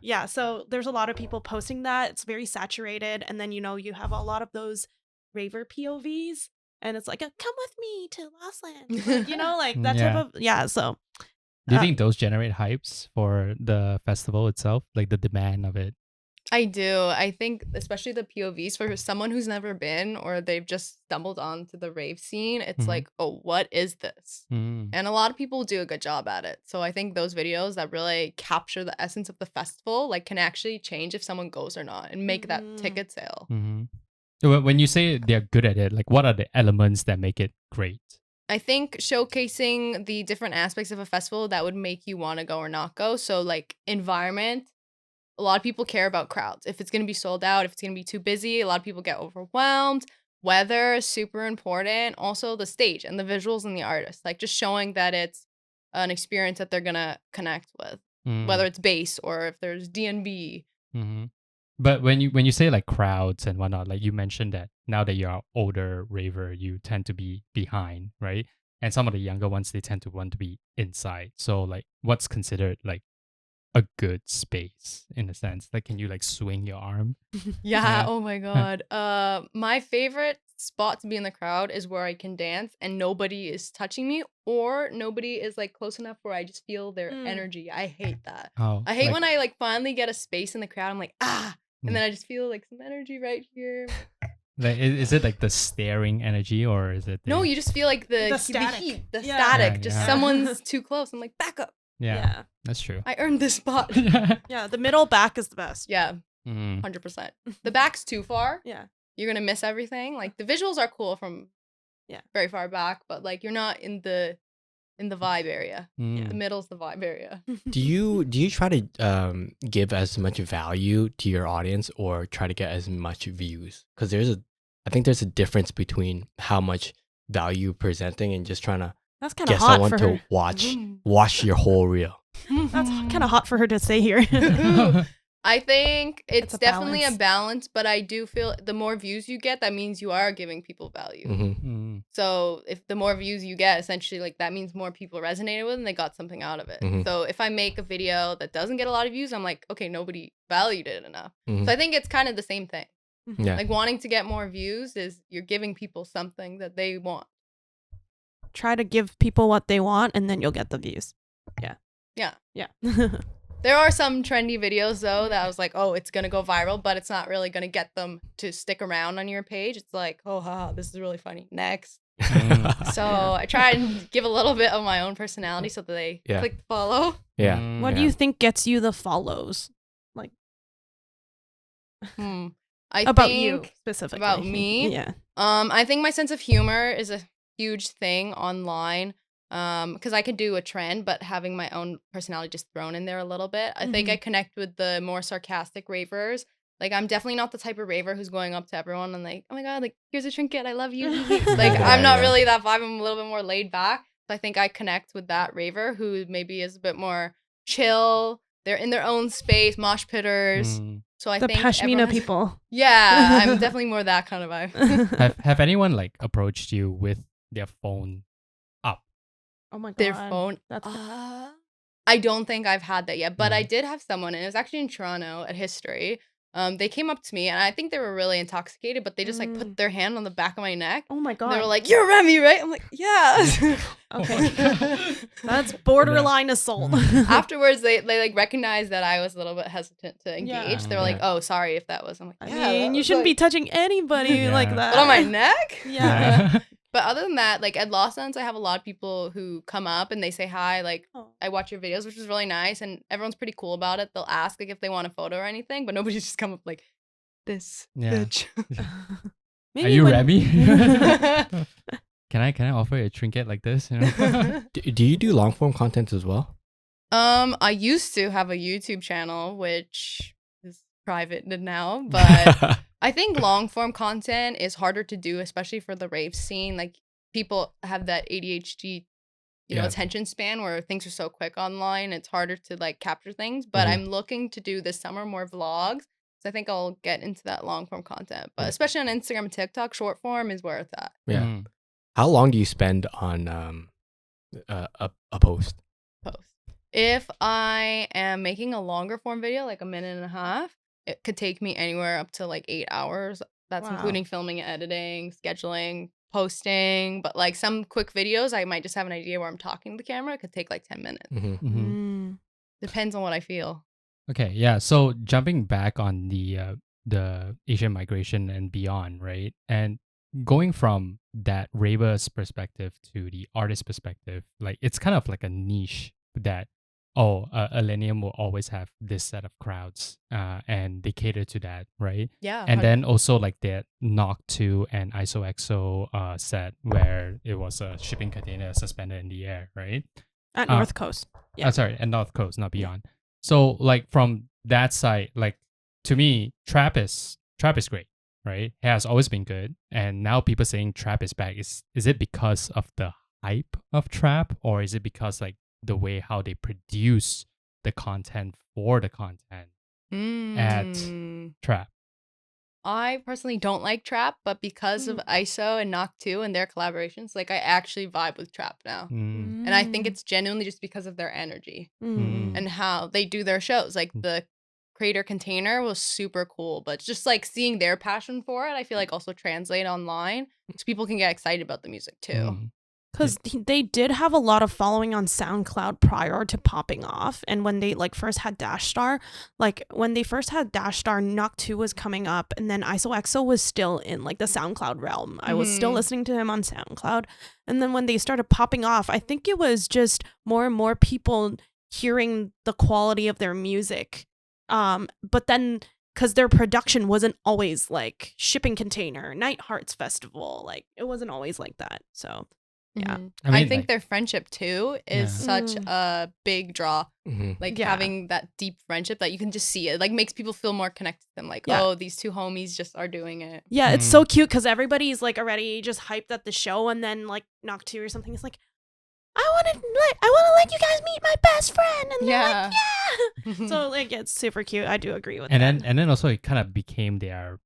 Yeah, so there's a lot of people posting that. It's very saturated, and then you have a lot of those raver POVs, and it's like, come with me to Lossland, like that type Yeah. of So Do you Uh, think those generate hypes for the festival itself, like the demand of it? I do. I think especially the POVs for someone who's never been or they've just stumbled onto the rave scene, it's Mhm. like, oh, what is this? Mm. And a lot of people do a good job at it. So I think those videos that really capture the essence of the festival, like, can actually change if someone goes or not and make that Mhm. ticket sale. Mhm. So when you say they're good at it, like what are the elements that make it great? I think showcasing the different aspects of a festival that would make you want to go or not go. So, like, environment. A lot of people care about crowds. If it's going to be sold out, if it's going to be too busy, a lot of people get overwhelmed. Weather is super important. Also, the stage and the visuals and the artist. Like, just showing that it's an experience that they're going to connect with, whether Mm. it's bass or if there's DnB. Mhm. But when you say like crowds and whatnot, like you mentioned that now that you're older raver, you tend to be behind, right? And some of the younger ones, they tend to want to be inside. So like, what's considered like a good space in a sense? Like, can you like swing your arm? Yeah, Yeah. oh my god. My favorite spot to be in the crowd is where I can dance and nobody is touching me or nobody is like close enough where I just feel their Mm. energy. I hate that. Oh, I hate like, when I like finally get a space in the crowd. I'm like, Mm. and then I just feel like some energy right here. like is it like the staring energy or is it No, the- you just feel like the static. heat, the Yeah. static. Yeah, Just yeah. someone's too close. I'm like, back up. yeah, that's true. I earned this spot. Yeah, the middle back is the best. Yeah, Mm. 100%. The back's too far. Yeah. You're gonna miss everything. Like, the visuals are cool from very far back, but like you're not in the vibe area. Mm. The middle's the vibe area. Do you try to give as much value to your audience or try to get as much views? Because I think there's a difference between how much value you're presenting and just trying to That's kind of get hot someone for to her. watch your whole reel. That's kind of hot for her to say here. I think it's a definitely a balance. balance, but I do feel the more views you get, that means you are giving people value. Mm-hmm. Mm. So if the more views you get, essentially, like, that means more people resonated with and they got something out of it. Mhm. So if I make a video that doesn't get a lot of views, I'm like, okay, nobody valued it enough. Mhm. So I think it's kind of the same thing. Yeah. Like, wanting to get more views is you're giving people something that they want. Try to give people what they want, and then you'll get the views. Yeah. Yeah. Yeah. There are some trendy videos, though, that I was like, oh, it's going to go viral, but it's not really going to get them to stick around on your page. It's like, oh, haha, this is really funny. Next. Mm. So I try and give a little bit of my own personality so that they Yeah. click follow. Yeah. Mm. What do you think gets you the follows? I About think you specifically. about me? Yeah. I think my sense of humor is a huge thing online. Because I could do a trend, but having my own personality just thrown in there a little bit. I think I connect with the more sarcastic ravers. Like, I'm definitely not the type of raver who's going up to everyone and like, oh my god, like, here's a trinket, I love you. Like, Yeah, I'm not yeah. really that vibe. I'm a little bit more laid back. So I think I connect with that raver who maybe is a bit more chill. They're in their own space, mosh pitters. Mm. So I The think Pashmina everyone has- people. Yeah, I'm definitely more that kind of vibe. Have anyone like approached you with their phone up? Oh my god. Their phone. That's I don't think I've had that yet, but I Mm. did have someone, and it was actually in Toronto at History. They came up to me, and I think they were really intoxicated, but they just like put their hand on the back of my neck. Oh my god. They were like, "You're Remy, right?" I'm like, "Yeah." Okay. That's borderline assault. Afterwards, they like recognized that I was a little bit hesitant to engage. Yeah. They were like, Yeah. "Oh, sorry if that was." I'm like, I "Yeah." mean, that you was, shouldn't be like-" touching anybody like Yeah. that. But on my neck. Yeah. But other than that, like, at Lost Ends, I have a lot of people who come up and they say hi. Like, Oh. I watch your videos, which is really nice, and everyone's pretty cool about it. They'll ask like if they want a photo or anything, but nobody's just come up like this Yeah. bitch. Are you when- Remy? Can I offer you a trinket like this? You know? Do you do long form content as well? I used to have a YouTube channel, which is private now, but I think long form content is harder to do, especially for the rave scene. Like people have that ADHD, Yeah. attention span where things are so quick online. It's harder to like capture things. But Mhm. I'm looking to do this summer more vlogs. So I think I'll get into that long form content. But Yeah. especially on Instagram and TikTok, short form is where it's at. Yeah. Mm. How long do you spend on a post? Post. If I am making a longer form video, like a minute and a half, it could take me anywhere up to like 8 hours. That's Wow. including filming and editing, scheduling, posting. But like some quick videos, I might just have an idea where I'm talking to the camera. It could take like 10 minutes. Mhm. Mm. Depends on what I feel. Okay, yeah. So jumping back on the Asian migration and beyond, right? And going from that raver's perspective to the artist perspective, like it's kind of like a niche that a Millennium will always have this set of crowds, and they cater to that, right? Yeah. And then also like that Knock 2 and ISOXO set where it was a shipping container suspended in the air, right? At North Coast. Yeah. Sorry, and North Coast, not beyond. So like from that side, like to me, trap is great, right? It has always been good, and now people saying trap is back. Is it because of the hype of trap, or is it because like the way how they produce the content for the content at Mm. trap? I personally don't like trap, but because of ISO and Knock 2 and their collaborations, like I actually vibe with trap now. Mm. And I think it's genuinely just because of their energy Mm. and how they do their shows. Like the creator container was super cool, but just like seeing their passion for it, I feel like also translate online so people can get excited about the music too. Mm. Because they did have a lot of following on SoundCloud prior to popping off. And when they like first had Dash Star, Knock 2 was coming up, and then ISOXO was still in like the SoundCloud realm. I was still Mhm. listening to him on SoundCloud. And then when they started popping off, I think it was just more and more people hearing the quality of their music. But then because their production wasn't always like Shipping Container, Night Hearts Festival, like it wasn't always like that. So yeah. Mhm. I I, mean, think like- their friendship too is Yeah. such a big draw. Mhm. Like Yeah. having that deep friendship that you can just see it, like makes people feel more connected to them. Like, Yeah. oh, these two homies just are doing it. Yeah, it's so cute because everybody's like already just hyped at the show, and then like Knock 2 or something is like, I want to let you guys meet my best friend, and they're like, yeah. So like it's super cute. I do agree with And that. then also it kind of became their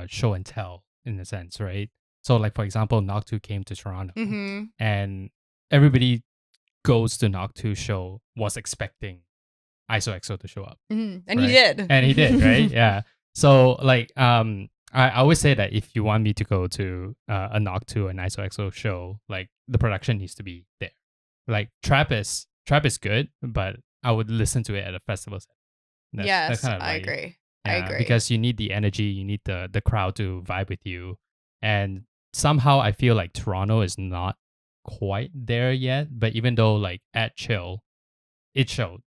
show and tell in a sense, right? So like for example, Knock 2 came to Toronto, Mm-hmm. and everybody goes to Knock 2 show was expecting ISOXO to show up, Mm-hmm. And he Right. did. and he did, right? Yeah. So like I always say that if you want me to go to a Knock 2 and ISOXO show, like the production needs to be there. Like trap is good, but I would listen to it at a festival set. Yes, kind of I like- agree. I Yeah, agree. because you need the energy, you need the crowd to vibe with you, and somehow I feel like Toronto is not quite there yet. But even though like at Chill, it showed.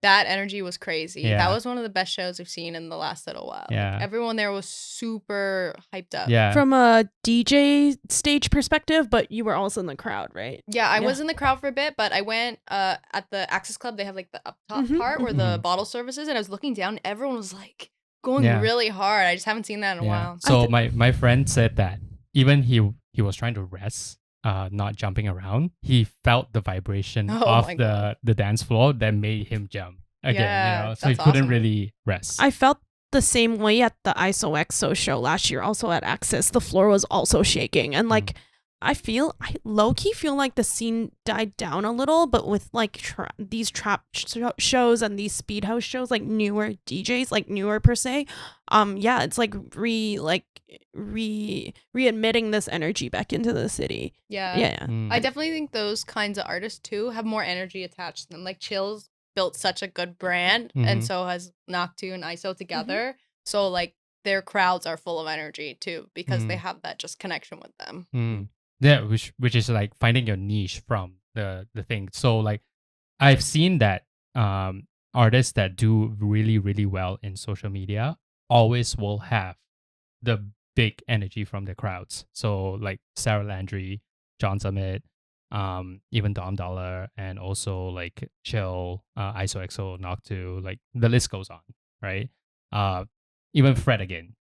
that energy was crazy. Yeah. That was one of the best shows I've seen in the last little while. Like, Yeah. everyone there was super hyped up. Yeah, From a DJ stage perspective, but you were also in the crowd, right? Yeah, I Yeah. was in the crowd for a bit, but I went at the Access Club. They have like the up top Mhm, part where the mhm. bottle services, and I was looking down. Everyone was like going Yeah. really hard. I just haven't seen that in a yeah. while. So my friend said that even he was trying to rest, not jumping around. He felt the vibration Oh of my God. the dance floor that made him jump again. Yeah, So he that's couldn't awesome. really rest. I felt the same way at the ISOXO show last year, also at Access. The floor was also shaking, and like I low key feel like the scene died down a little, but with like these trap shows and these speed house shows, like newer DJs, like newer per se, yeah, it's like readmitting this energy back into the city. Yeah. Yeah. Mm. I definitely think those kinds of artists too have more energy attached to them. Like Chill's built such a good brand, and Mhm. so has Knock 2 and ISO together. So like their crowds are full of energy too because they have that just connection with them. Mm. Yeah, which is like finding your niche from the thing. So like I've seen that artists that do really really well in social media always will have the big energy from the crowds. So like Sarah Landry, John Summit, even Dom Dollar, and also like Chill, ISOXO, Knock 2, like the list goes on, right? even Fred again.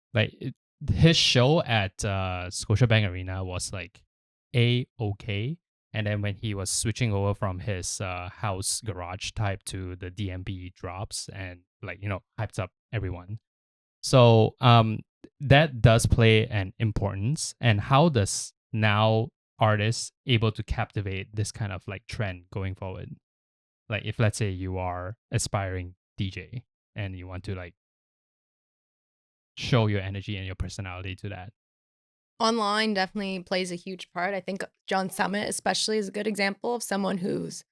His show at Scotiabank Arena was like okay, and then when he was switching over from his house garage type to the DnB drops and hyped up everyone. So that does play an importance. And how does now artists able to captivate this kind of like trend going forward? Like if let's say you are aspiring DJ and you want to like show your energy and your personality to that. Online definitely plays a huge part. I think John Summit especially is a good example of someone who's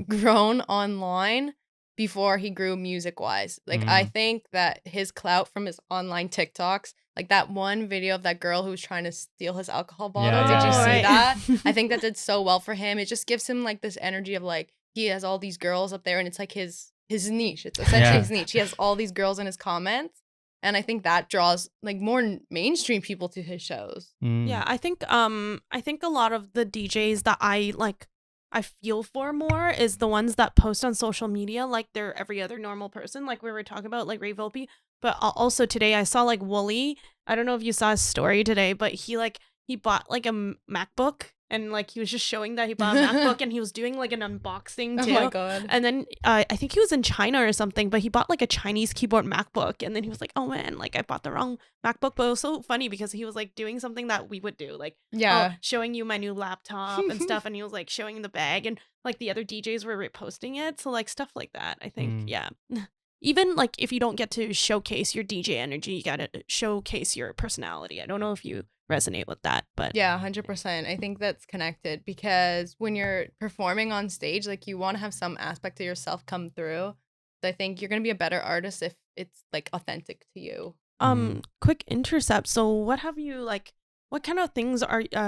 grown online before he grew music wise. Like I think that his clout from his online TikToks, like that one video of that girl who was trying to steal his alcohol bottle. Did you see that? I think that did so well for him. It just gives him like this energy of like he has all these girls up there and it's like his niche. It's essentially his niche. He has all these girls in his comments. And I think that draws like more mainstream people to his shows. Yeah, I think a lot of the DJs that I feel for more is the ones that post on social media like they're every other normal person, like we were talking about, like RavePod. But also today I saw like Wooly. I don't know if you saw his story today, but he bought like a MacBook and like he was just showing that he bought a MacBook and he was doing like an unboxing too. Oh my god! And then I think he was in China or something, but he bought like a Chinese keyboard MacBook, and then he was like, "Oh man, like I bought the wrong MacBook." But it was so funny because he was like doing something that we would do, like showing you my new laptop and stuff, and he was like showing the bag, and like the other DJs were reposting it, so like stuff like that. I think even like if you don't get to showcase your DJ energy, you gotta showcase your personality. I don't know if you resonate with that, but yeah, 100%. I think that's connected because when you're performing on stage, like you want to have some aspect of yourself come through. So I think you're gonna be a better artist if it's like authentic to you. Quick intercept. So what kind of things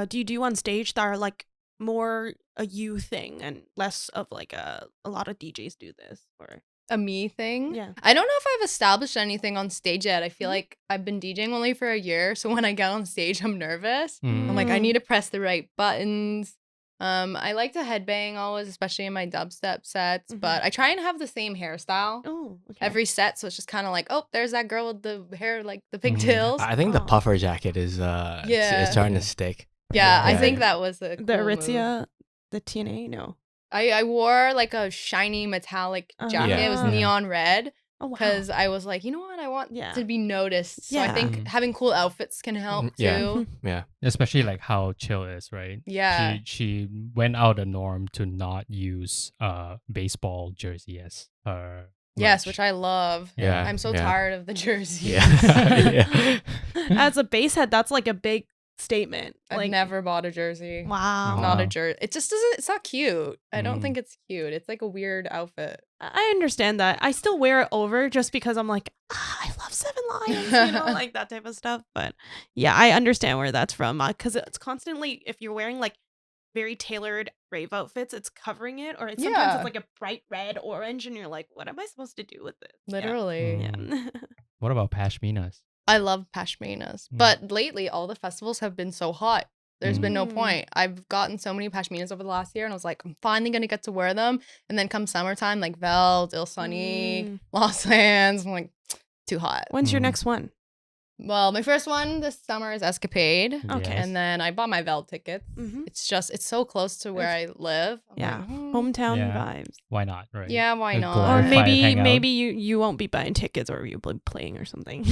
do you do on stage that are like more a you thing and less of like a lot of DJs do this, or a me thing? Yeah. I don't know if I've established anything on stage yet. I feel like I've been DJing only for a year, so when I get on stage, I'm nervous. I'm like, I need to press the right buttons. I like to headbang always, especially in my dubstep sets, but I try and have the same hairstyle every set, so it's just kind of like, oh, there's that girl with the hair, like the pigtails. I think the puffer jacket is it's starting to stick. Yeah, I think that was the Aritzia, the TNA. No, I wore like a shiny metallic jacket. It was neon red because I was like, you know what, I want to be noticed. So I think having cool outfits can help too. Yeah, especially like how Chill is, right? Yeah, she went out the norm to not use baseball jersey as her. Yes, which I love. Yeah, I'm so tired of the jersey. Yeah. As a bass head, that's like a big statement. I've never bought a jersey. Wow. Not a jersey. It just doesn't, it's not cute. I don't think it's cute. It's like a weird outfit. I understand that. I still wear it over just because I'm like, I love Seven Lions, like that type of stuff. But yeah, I understand where that's from because it's constantly, if you're wearing like very tailored rave outfits, it's covering it, or sometimes it's like a bright red, orange, and you're like, what am I supposed to do with this? Literally. Yeah. What about pashminas? I love pashminas, but lately all the festivals have been so hot. There's been no point. I've gotten so many pashminas over the last year, and I was like, I'm finally gonna get to wear them. And then come summertime, like Veld, Il Sunny, Los Angeles, I'm like, too hot. When's your next one? Well, my first one this summer is Escapade. Okay. And then I bought my Veld tickets. It's so close to where I live. I'm like, hometown vibes. Why not, right? Yeah, why A not? Or glorified maybe hangout. you won't be buying tickets, or you'll be playing or something.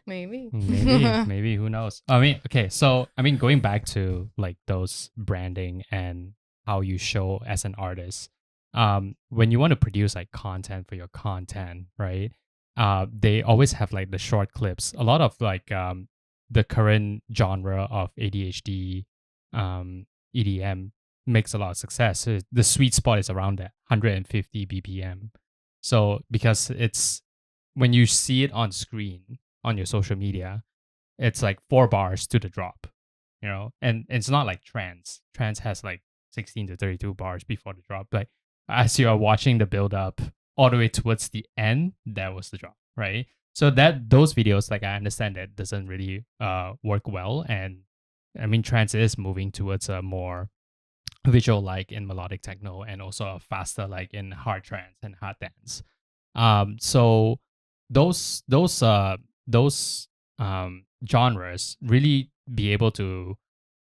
Maybe. maybe who knows? I mean, okay, so going back to like those branding and how you show as an artist, when you want to produce like content for your content, right? They always have like the short clips. A lot of like the current genre of ADHD, EDM makes a lot of success. So the sweet spot is around that 150 BPM. So because it's when you see it on screen on your social media, it's like 4 bars to the drop, and it's not like trance. Trance has like 16 to 32 bars before the drop. Like as you are watching the build up all the way towards the end, that was the drop, right? So those videos, like I understand that doesn't really work well, and I mean trance is moving towards a more visual like in melodic techno, and also a faster like in hard trance and hard dance. So those genres really be able to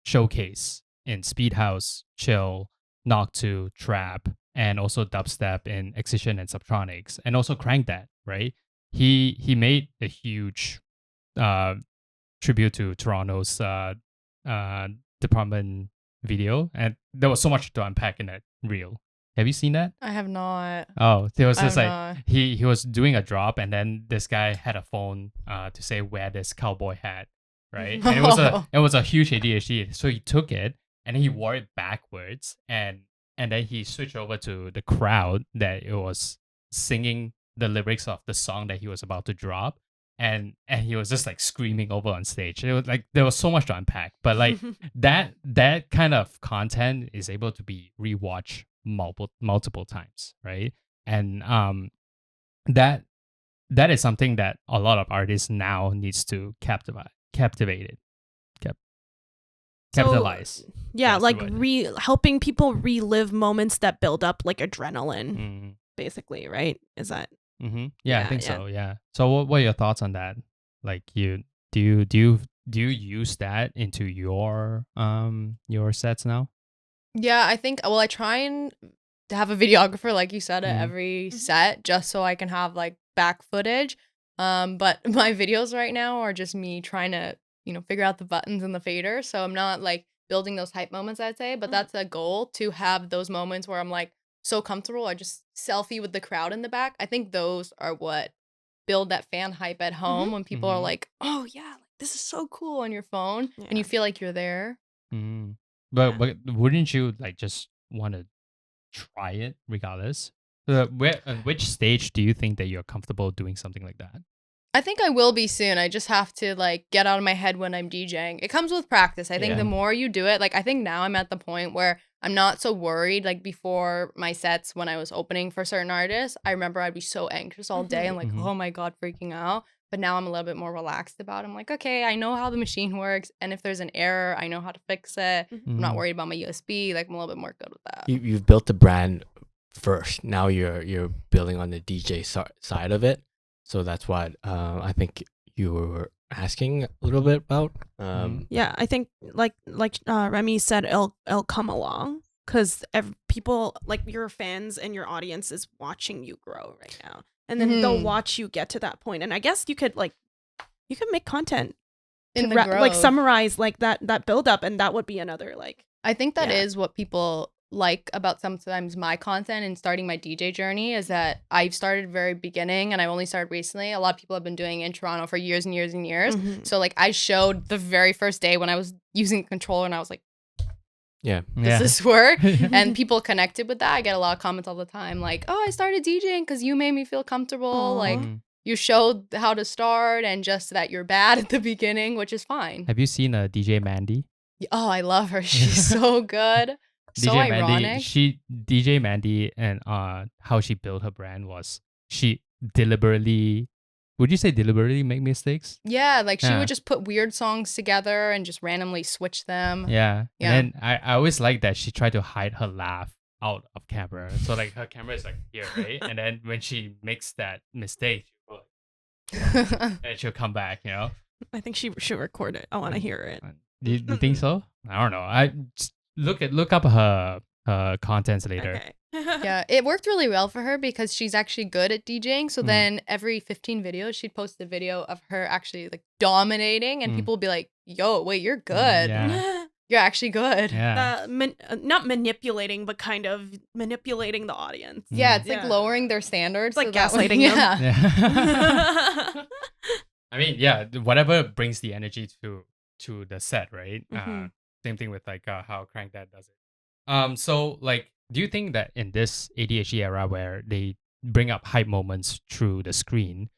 showcase in speed house, chill, knock to trap, and also dubstep in Excision and Subtronics, and also Crank That, right? He made a huge uh tribute to Toronto's uh department video, and there was so much to unpack in that reel. Have you seen that? I have not. Oh, there was I just have like not. he was doing a drop, and then this guy had a phone to say wear this cowboy hat, right? And it was a huge ADHD. So he took it and he wore it backwards, and then he switched over to the crowd that it was singing the lyrics of the song that he was about to drop. And he was just like screaming over on stage. It was like there was so much to unpack, but like that kind of content is able to be rewatched multiple times, right? And that is something that a lot of artists now needs to captivate it, cap- So, capitalize. yeah, That's the like word. helping people relive moments that build up like adrenaline, Mm. basically, right? Is that Mm-hmm. Yeah, Yeah, I think yeah. so. Yeah. So what are your thoughts on that? Like do you use that into your sets now? Yeah, I think. Well, I try and to have a videographer, like you said, at Mhm. every Mhm. set, just so I can have like back footage. But my videos right now are just me trying to, figure out the buttons and the fader. So I'm not like building those hype moments, I'd say. But Mhm. that's a goal, to have those moments where I'm like so comfortable. I just selfie with the crowd in the back. I think those are what build that fan hype at home, when people are Mhm. like, "Oh yeah, like this is so cool" on your phone, and Yeah. you feel like you're there. Mm. Yeah. But wouldn't you like just want to try it regardless? Where on which stage do you think that you're comfortable doing something like that? I think I will be soon. I just have to like get out of my head when I'm DJing. It comes with practice. I think Yeah. the more you do it, like I think now I'm at the point where I'm not so worried. Like before my sets, when I was opening for certain artists, I remember I'd be so anxious all day and like, Mhm. oh my God, freaking out. But now I'm a little bit more relaxed about it. I'm like, okay, I know how the machine works. And if there's an error, I know how to fix it. Mhm. I'm not Mhm. worried about my USB. Like I'm a little bit more good with that. You've built the brand first. Now you're building on the DJ side of it. So that's what I think you were asking a little bit about. Yeah, I think like Remy said, it'll come along because people like your fans and your audience is watching you grow right now, and then they'll Mhm. watch you get to that point. And I guess you could make content to In the like growth. summarize like that build up, and that would be another like I think that Yeah. is what people like about sometimes my content and starting my DJ journey, is that I've started very beginning and I only started recently. A lot of people have been doing it in Toronto for years and years and years. Mhm. So like I showed the very first day when I was using the controller and I was like, Yeah. does this work? Mhm. And people connected with that. I get a lot of comments all the time like, oh, I started DJing because you made me feel comfortable. Aw. Like Mhm. you showed how to start, and just that you're bad at the beginning, which is fine. Have you seen DJ Mandy? Oh, I love her. She's so good. So DJ Mandy, ironic. DJ Mandy, and how she built her brand was she deliberately, would you say deliberately make mistakes? Yeah, like she Yeah. would just put weird songs together and just randomly switch them. Yeah. Yeah. And then I always like that she tried to hide her laugh out of camera. So like her camera is like here, right? And then when she makes that mistake, she'll go like, and she'll come back, you know? I think she should record it. I want to hear it. Do you think so? I don't know. I just look up her contents later. Okay. Yeah, it worked really well for her because she's actually good at DJing. So Mm. then every 15 videos, she'd post a video of her actually like dominating, and Mm. people would be like, yo, wait, you're good. Yeah. You're actually good. Yeah. Not manipulating, but kind of manipulating the audience. Yeah, it's like Yeah. lowering their standards. It's like that way- gaslighting them. Yeah. Yeah. I mean, yeah, whatever brings the energy to the set, right? Mhm. Same thing with like how Crank That does it. So like, do you think that in this ADHD era where they bring up hype moments through the screen,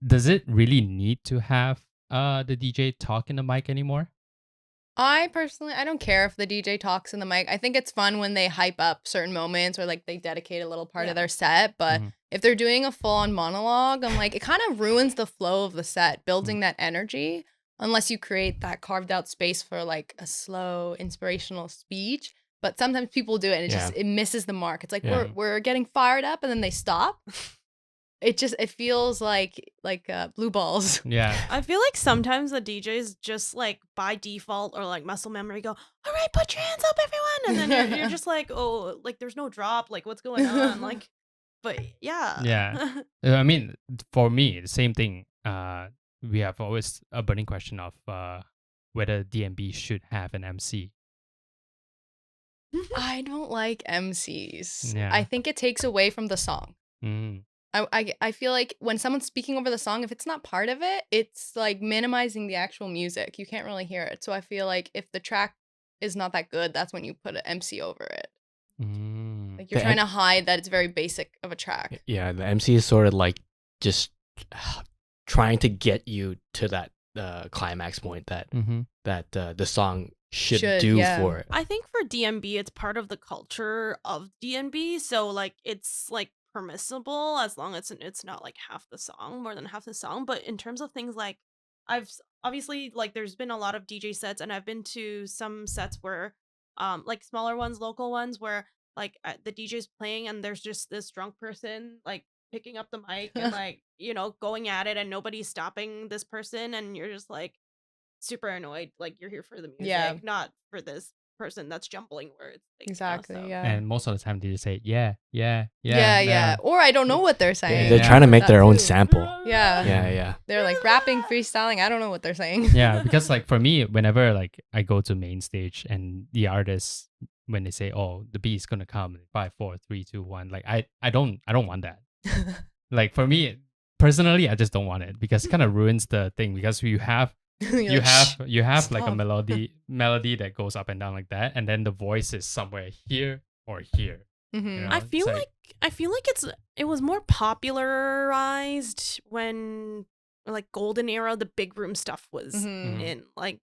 does it really need to have the DJ talk in the mic anymore? I personally, I don't care if the DJ talks in the mic. I think it's fun when they hype up certain moments or like they dedicate a little part Yeah. of their set. But Mhm. if they're doing a full on monologue, I'm like, it kind of ruins the flow of the set, building that energy, unless you create that carved out space for like a slow, inspirational speech. But sometimes people do it and it Yeah. just, it misses the mark. It's like Yeah. we're getting fired up and then they stop. it feels like blue balls. Yeah. I feel like sometimes the DJs just like by default or like muscle memory go, all right, put your hands up, everyone, and then you're just like, oh, like there's no drop, like what's going on, like, but yeah, Yeah. I mean, for me, the same thing. We have always a burning question of whether DnB should have an MC. I don't like MCs. Yeah. I think it takes away from the song. Mm. I feel like when someone's speaking over the song, if it's not part of it, it's like minimizing the actual music. You can't really hear it. So I feel like if the track is not that good, that's when you put an MC over it. Mm. Like you're The trying to hide that it's very basic of a track. Yeah, the MC is sort of like just trying to get you to that climax point that Mm-hmm. the song should Should, do yeah. for it. I think for DnB, it's part of the culture of DnB, so like it's like permissible as long as it's not like half the song, more than half the song. But in terms of things like, obviously like there's been a lot of DJ sets, and I've been to some sets where, like smaller ones, local ones, where like the DJ's playing and there's just this drunk person like picking up the mic and like going at it, and nobody's stopping this person, and you're just like super annoyed, like you're here for the music, Yeah. not for this person that's jumbling words. Like, Exactly. so. Yeah. And most of the time they just say, yeah. Yeah. Or I don't know what they're saying. They're Yeah. trying to make That their own too. sample. Yeah. Yeah. They're like rapping, freestyling. I don't know what they're saying. Yeah, because like for me, whenever like I go to main stage and the artists, when they say, "Oh, the beat is gonna come in 5, 4, 3, 2, 1," like I don't want that. Like for me personally, I just don't want it because it kind of ruins the thing because you have You're like, you have like a stop." melody that goes up and down like that, and then the voice is somewhere here or here. Mhm. You know? I It's feel like it was more popularized when like golden era, the big room stuff was Mhm. in, like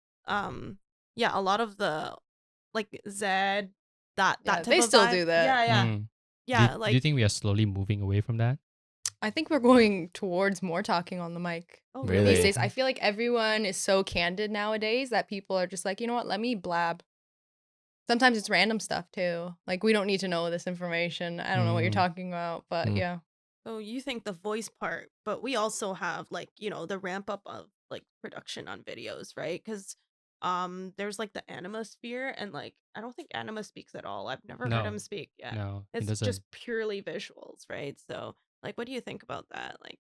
yeah, a lot of the like Zed, that Yeah, type they of still vibe. do that. Yeah. Mm. Yeah, do like you think we are slowly moving away from that? I think we're going towards more talking on the mic. oh, Really? These days, I feel like everyone is so candid nowadays that people are just like, you know what, let me blab. Sometimes it's random stuff too. Like, we don't need to know this information. I don't know what you're Mm. talking about, but Mm. yeah. So you think the voice part, but we also have like, the ramp up of like production on videos, right? Because there's like the anima sphere, and like I don't think anima speaks at all. I've never heard No. him speak. Yeah. No, it It's doesn't. just purely visuals, right? So like what do you think about that? Like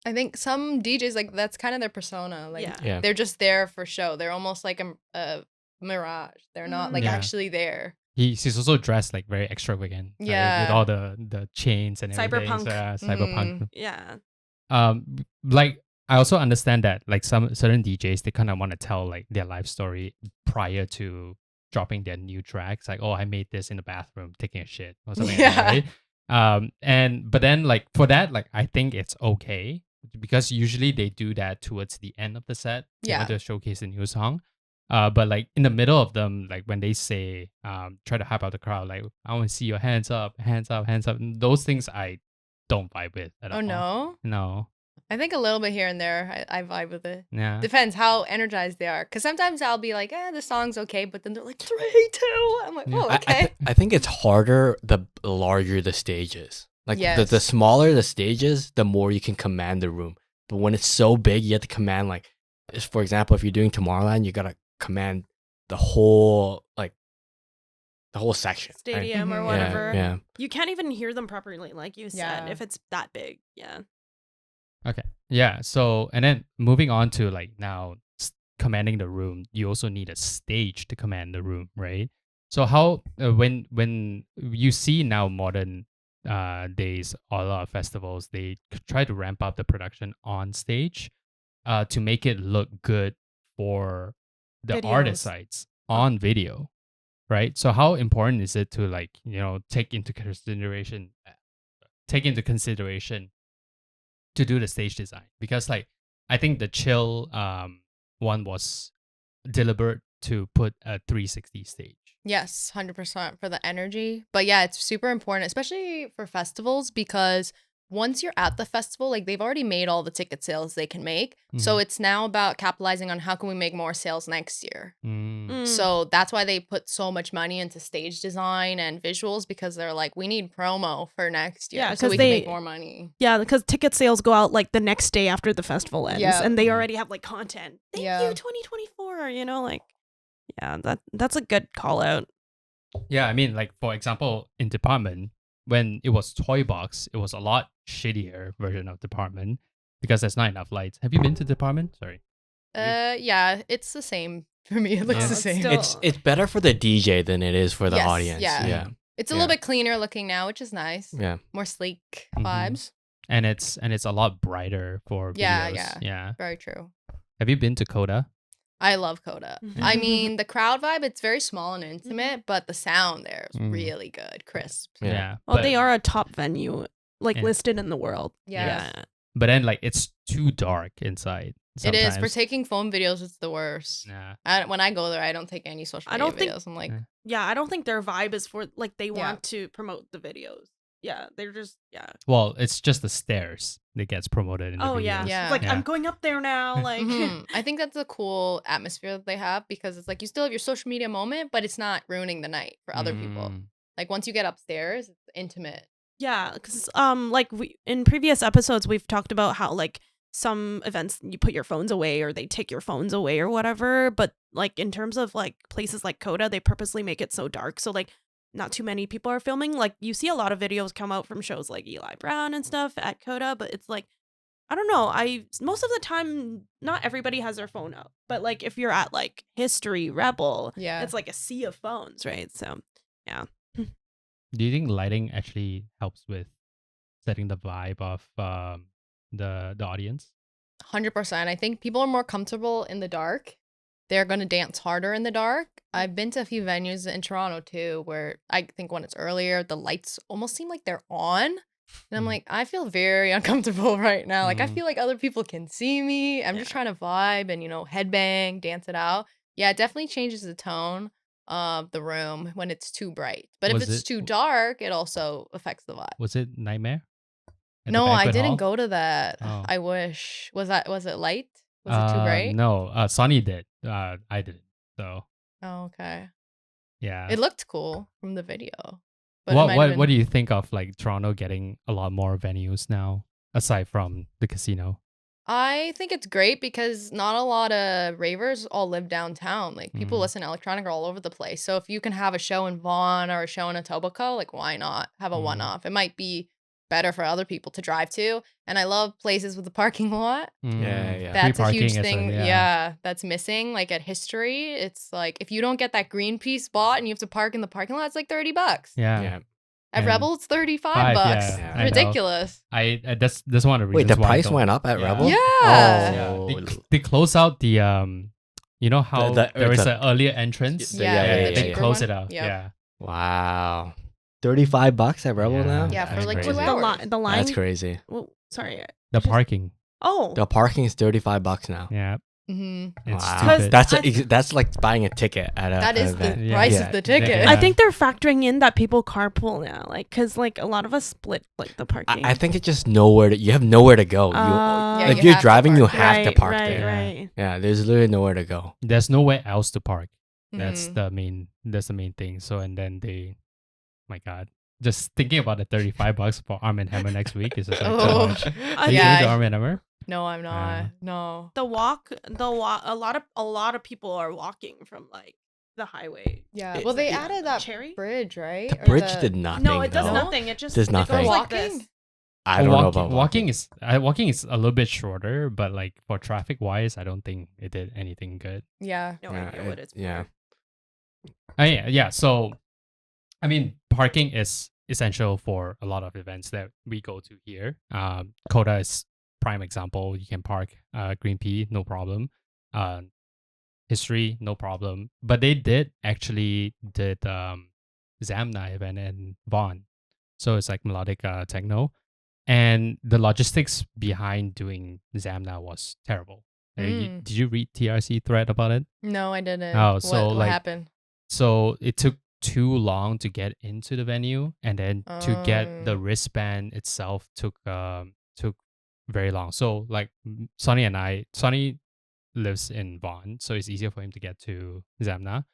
I think some DJs, like, that's kind of their persona. Like, yeah. Yeah. they're just there for show. They're almost like a mirage. They're not like Yeah. actually there. He's also dressed like very extravagant. Right? With Yeah. all the chains and everything. Cyberpunk. So, yeah, cyberpunk. Yeah. Like I also understand that like some certain DJs they kind of want to tell like their life story prior to dropping their new tracks. Like, oh, I made this in the bathroom taking a shit or something like that, right? But then like for that, like I think it's okay because usually they do that towards the end of the set. They want Yeah. to showcase a new song. But like in the middle of them, like when they say, try to hype out the crowd, like I want to see your hands up, hands up, hands up. Those things I don't vibe with at Oh, all. no? No. I think a little bit here and there. I vibe with it. Yeah. Depends how energized they are. Because sometimes I'll be like, the song's okay. But then they're like, 3, 2. I'm like, Yeah. oh, okay. I think it's harder the larger the stage is. Like the Yes. smaller the stage is, the more you can command the room. But when it's so big, you have to command like, for example, if you're doing Tomorrowland, you gotta command the whole section. right? Stadium or Mhm. whatever. Yeah. You can't even hear them properly, like you said, Yeah. if it's that big. Yeah. Okay. Yeah. So, and then moving on to like now commanding the room, you also need a stage to command the room, right? So how when you see now modern days, a lot of festivals they try to ramp up the production on stage, to make it look good for the artist Videos. sites on video, right? So how important is it to like take into consideration to do the stage design? Because like I think the chill one was deliberate to put a 360 stage. Yes, 100% for the energy. But yeah, it's super important, especially for festivals, because once you're at the festival, like they've already made all the ticket sales they can make. So it's now about capitalizing on how can we make more sales next year. So that's why they put so much money into stage design and visuals, because they're like, we need promo for next year, Yeah, so 'cause we can make more money. Yeah, because ticket sales go out like the next day after the festival ends, Yeah. and they already have like content. Thank Yeah. you, 2024. You know, like, yeah, that's a good call out. Yeah, I mean, like for example, in Department, when it was Toy Box, it was a lot shittier version of Department because there's not enough lights. Have you been to Department? Sorry. Yeah, it's the same for me. It looks Yeah. the It's same. still- It's better for the DJ than it is for the Yes, audience. yeah. Yeah. It's a little bit cleaner looking now, which is nice. Yeah. More sleek Mhm. vibes. And it's a lot brighter for Yeah, videos. Yeah. Very true. Have you been to Coda? I love Coda. Mhm. I mean, the crowd vibe, it's very small and intimate, but the sound there is Mm. really good, crisp. Yeah. Well, but, they are a top venue, like And- listed in the world. Yes. Yeah. But then like it's too dark inside. It is. For sometimes. taking phone videos, it's the worst. Yeah. When I go there, I don't take any social I media don't think- videos. I'm like, Yeah. Yeah, I don't think their vibe is for like they Yeah. want to promote the videos. Yeah, they're just Well, it's just the stairs that gets promoted in the Oh yeah, videos. Yeah. It's like Yeah. I'm going up there now. Like mhm. I think that's a cool atmosphere that they have, because it's like you still have your social media moment, but it's not ruining the night for other people. Mm. Like once you get upstairs, it's intimate. yeah, because like we in previous episodes we've talked about how like some events you put your phones away or they take your phones away or whatever, but like in terms of like places like Coda, they purposely make it so dark so like not too many people are filming. Like you see a lot of videos come out from shows like Eli Brown and stuff at Coda, but it's like I don't know. Most of the time not everybody has their phone up, but like if you're at like History, Rebel, Yeah. it's like a sea of phones, right? So Do you think lighting actually helps with setting the vibe of the audience? 100%. I think people are more comfortable in the dark. They're going to dance harder in the dark. I've been to a few venues in Toronto too, where I think when it's earlier, the lights almost seem like they're on. And I'm Mm. like, I feel very uncomfortable right now. Like, I Mm. feel like other people can see me. I'm just trying to vibe and, headbang, dance it out. Yeah, it definitely changes the tone of the room when it's too bright. But if Was it's it- too dark, it also affects the vibe. Was it Nightmare? At the No, I banquet didn't hall? go to that. Oh. I wish. Was it light? Was it too bright? No, Sonny did. I didn't. So Oh, okay. yeah. It looked cool from the video. But it might have What been- do you think of like Toronto getting a lot more venues now, aside from the casino? I think it's great because not a lot of ravers all live downtown. Like people Mm. listen to electronic all over the place. So if you can have a show in Vaughan or a show in Etobicoke, like why not have a Mm. one-off? It might be better for other people to drive to. And I love places with a parking lot. Yeah. Free That's a parking huge is thing. Yeah, that's missing. Like at History, it's like if you don't get that green piece spot and you have to park in the parking lot, it's like $30. Yeah. Yeah. At And Rebel, it's $35. yeah, Yeah. I know. Ridiculous. I that's one of the Wait, reasons the why I price don't- went up at Yeah. Rebel? Yeah. Yeah, Oh. they close out the you know how there is the- an earlier entrance. Yeah, they cheaper close one. it out. Yep. Yeah. Wow. $35 at Rebel Yeah. now? Yeah, for That's like crazy. 2 the hours. line the line That's crazy. well, sorry. The Just- parking. Oh. The parking is $35 now. Yeah. Mm-hmm. It's Wow. stupid. That's like buying a ticket at a That an is the event. Yeah. price Yeah. of the ticket. Yeah. I think they're factoring in that people carpool now, like, cause like a lot of us split like the parking. I think it's just nowhere to you have nowhere to go. Yeah, If you you're have to driving, you park. have to Right, park right, there. right. Yeah, there's literally nowhere to go. There's nowhere else to park. That's Mhm. the main thing. So and then my God. Just thinking about the $35 for Arm and Hammer next week is just like too Oh. much. I Have you Yeah. been to Arm and Hammer? No, I'm not. No. The walk, a lot of people are walking from like the highway. Yeah. It's Well, they like- added that Cherry? bridge, right? The Or bridge did nothing. No, it does though. nothing. It just Does it nothing. goes like Walking? this. I don't know about walking is a little bit shorter, but like for traffic wise, I don't think it did anything good. Yeah. No Yeah, idea what it's for. yeah. Yeah. So, I mean, parking is essential for a lot of events that we go to here. Coda is prime example. You can park Green Pea, no problem. History, no problem. But they did Zamna event in Vaughan. So it's like melodic techno. And the logistics behind doing Zamna was terrible. Did you read TRC thread about it? No, I didn't. Oh, so, what like- happened? So it took too long to get into the venue, and then to get the Oh. wristband itself took very long. So like Sonny lives in Vaughan, so it's easier for him to get to Zamna.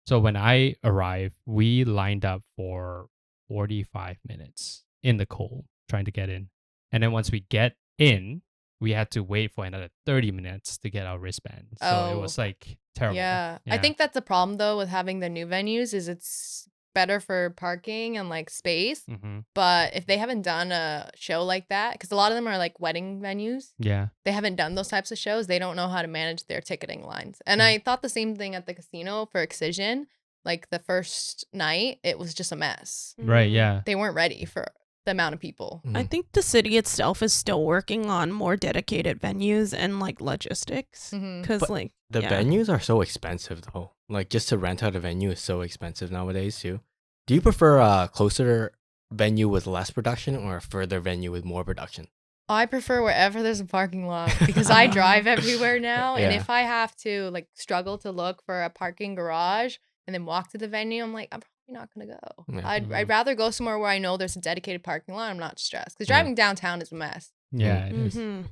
So when I arrived, we lined up for 45 minutes in the cold trying to get in. And then once we get in, we had to wait for another 30 minutes to get our wristband. So it was Oh. like terrible. Yeah. I think that's the problem though with having the new venues is it's better for parking and like space. Mm-hmm. But if they haven't done a show like that, because a lot of them are like wedding venues, Yeah. they haven't done those types of shows. They don't know how to manage their ticketing lines. And I thought the same thing at the casino for Excision. Like the first night, it was just a mess. Right. Mm. Yeah. They weren't ready for the amount of people. I think the city itself is still working on more dedicated venues and like logistics. Mhm. Because But like The yeah. venues are so expensive though. Like just to rent out a venue is so expensive nowadays too. Do you prefer a closer venue with less production or a further venue with more production? I prefer wherever there's a parking lot because I drive everywhere now. And Yeah. if I have to like struggle to look for a parking garage and then walk to the venue, I'm like, I'm probably not going to go. Yeah. I'd rather go somewhere where I know there's a dedicated parking lot. I'm not stressed because Yeah. driving downtown is a mess. Yeah. It is. Mhm.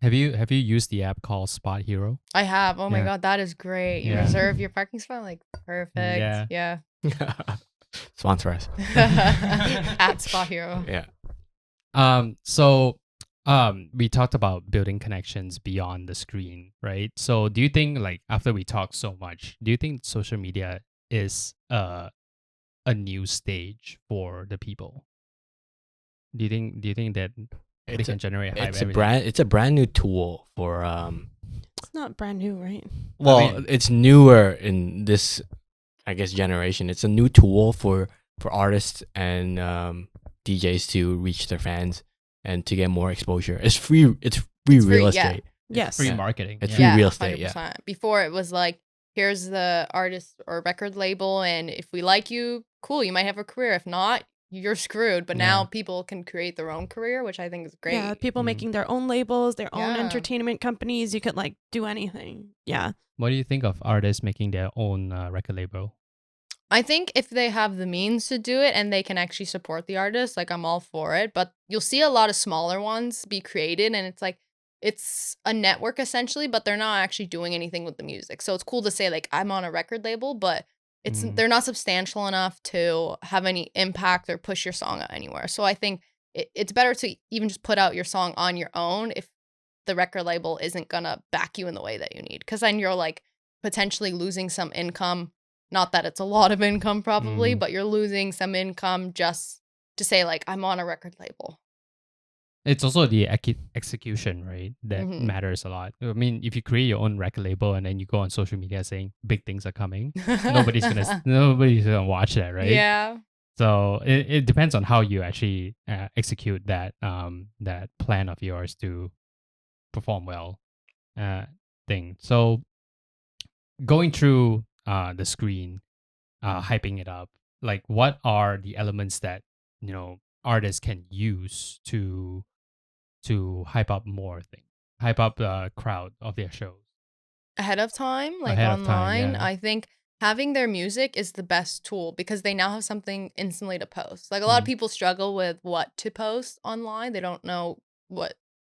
Have you used the app called Spot Hero? I have. Oh my Yeah. God, that is great. You Yeah. reserve your parking spot. Like, perfect. Yeah. Yeah. Sponsor us. At Spot Hero. Yeah. So we talked about building connections beyond the screen, right? So do you think, like, after we talk so much, do you think social media is a new stage for the people? Do you think that they It's can generate hype It's every day? it's a brand new tool for It's not brand new, right? well, mean- it's newer in this, I guess, generation. It's a new tool for artists and DJs to reach their fans and to get more exposure. It's free. It's free It's free, real yeah. estate. Yes. Free Yeah. marketing. It's yeah. free real estate. 100%. Yeah. Before it was like, here's the artist or record label, and if we like you, cool, you might have a career. If not, you're screwed. But now Yeah. people can create their own career, which I think is great. Yeah, people Mhm. making their own labels, their own Yeah. entertainment companies. You could like do anything. Yeah. What do you think of artists making their own record label? I think if they have the means to do it and they can actually support the artist, like I'm all for it. But you'll see a lot of smaller ones be created, and it's like it's a network essentially, but they're not actually doing anything with the music. So it's cool to say like I'm on a record label, but Mhm. they're not substantial enough to have any impact or push your song out anywhere. So I think it's better to even just put out your song on your own if the record label isn't gonna back you in the way that you need, because then you're like potentially losing some income. Not that it's a lot of income probably, Mhm. but you're losing some income just to say like I'm on a record label. It's also the execution, right? That Mhm. matters a lot. I mean, if you create your own record label and then you go on social media saying big things are coming, nobody's gonna watch that, right? Yeah. So it depends on how you actually execute that that plan of yours to perform well thing. So going through the screen, hyping it up, like what are the elements that artists can use to hype up more things, hype up the crowd of their shows Ahead of time, like ahead of time? online, Yeah. I think having their music is the best tool because they now have something instantly to post. Like a lot of Mhm. people struggle with what to post online. They don't know what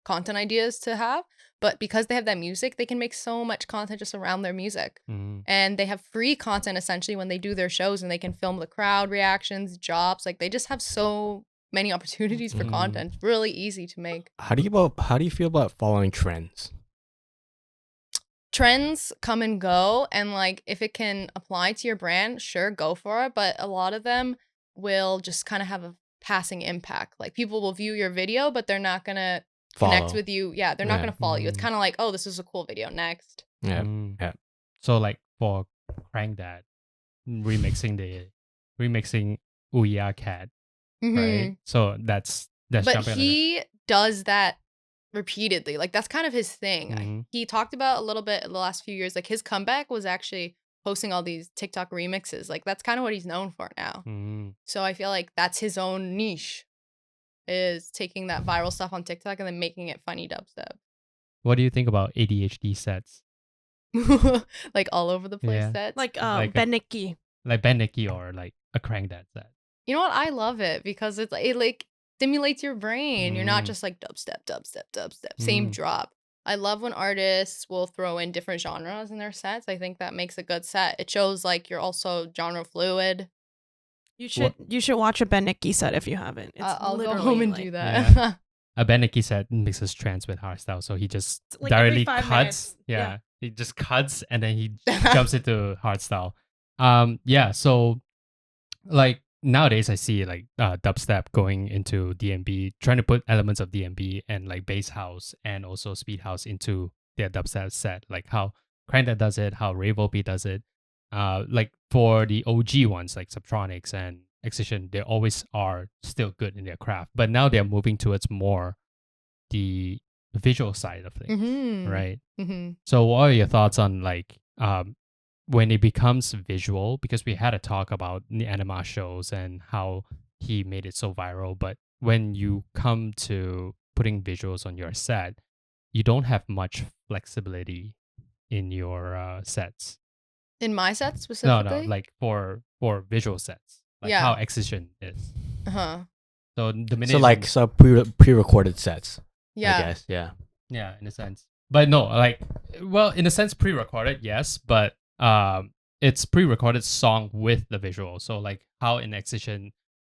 content ideas to have, but because they have that music, they can make so much content just around their music. Mhm. And they have free content essentially when they do their shows, and they can film the crowd reactions, jobs. Like they just have so many opportunities for Mhm. content. It's really easy to make. How do you feel about following trends? Trends come and go, and like if it can apply to your brand, sure, go for it. But a lot of them will just kind of have a passing impact. Like people will view your video, but they're not gonna connect Follow. with you. Yeah, they're not Yeah. gonna follow you. It's Mhm. kind of like, oh, this is a cool video. Next. Yeah. Mm. Yeah. So like for Crank That, remixing Ouya Cat, Mhm. right? So that's But jumping on the- he does that repeatedly. Like that's kind of his thing. Mhm. He talked about a little bit in the last few years. Like his comeback was actually posting all these TikTok remixes. Like that's kind of what he's known for now. Mhm. So I feel like that's his own niche, is taking that viral stuff on TikTok and then making it funny dubstep. What do you think about ADHD sets? Like all over the place Yeah. sets. Like Like a- Ben Nicky. like Ben Nicky or like a Crank That set? You know what? I love it because it like stimulates your brain. You're not Mm. just like dubstep, dubstep, dubstep, same Mm. drop. I love when artists will throw in different genres in their sets. I think that makes a good set. It shows like you're also genre fluid. You should watch a Ben Nicky set if you haven't. It's I'll go literally home and like, do that. A Ben Nicky set mixes trance with hardstyle, so he just Like every directly 5 cuts. minutes. Yeah, Yeah. he just cuts and then he jumps into hardstyle. Yeah. So like nowadays, I see like dubstep going into DnB, trying to put elements of DnB and like bass house and also speed house into their dubstep set, like how Crank That does it, how RavePod does it. Like for the OG ones like Subtronics and Excision, they always are still good in their craft, but now they're moving towards more the visual side of things, Mhm. right? Mm-hmm. So what are your thoughts on like when it becomes visual? Because we had a talk about the anima shows and how he made it so viral, but when you come to putting visuals on your set, you don't have much flexibility in your sets. In my set No, specifically? like for visual sets, like Yeah. how Excision is. Uh-huh. So the minute So like some pre-recorded sets, Yeah. I guess. Yeah. yeah, in a sense. But no, like, well, in a sense, pre-recorded, yes, but it's pre-recorded song with the visual. So like how in Excision,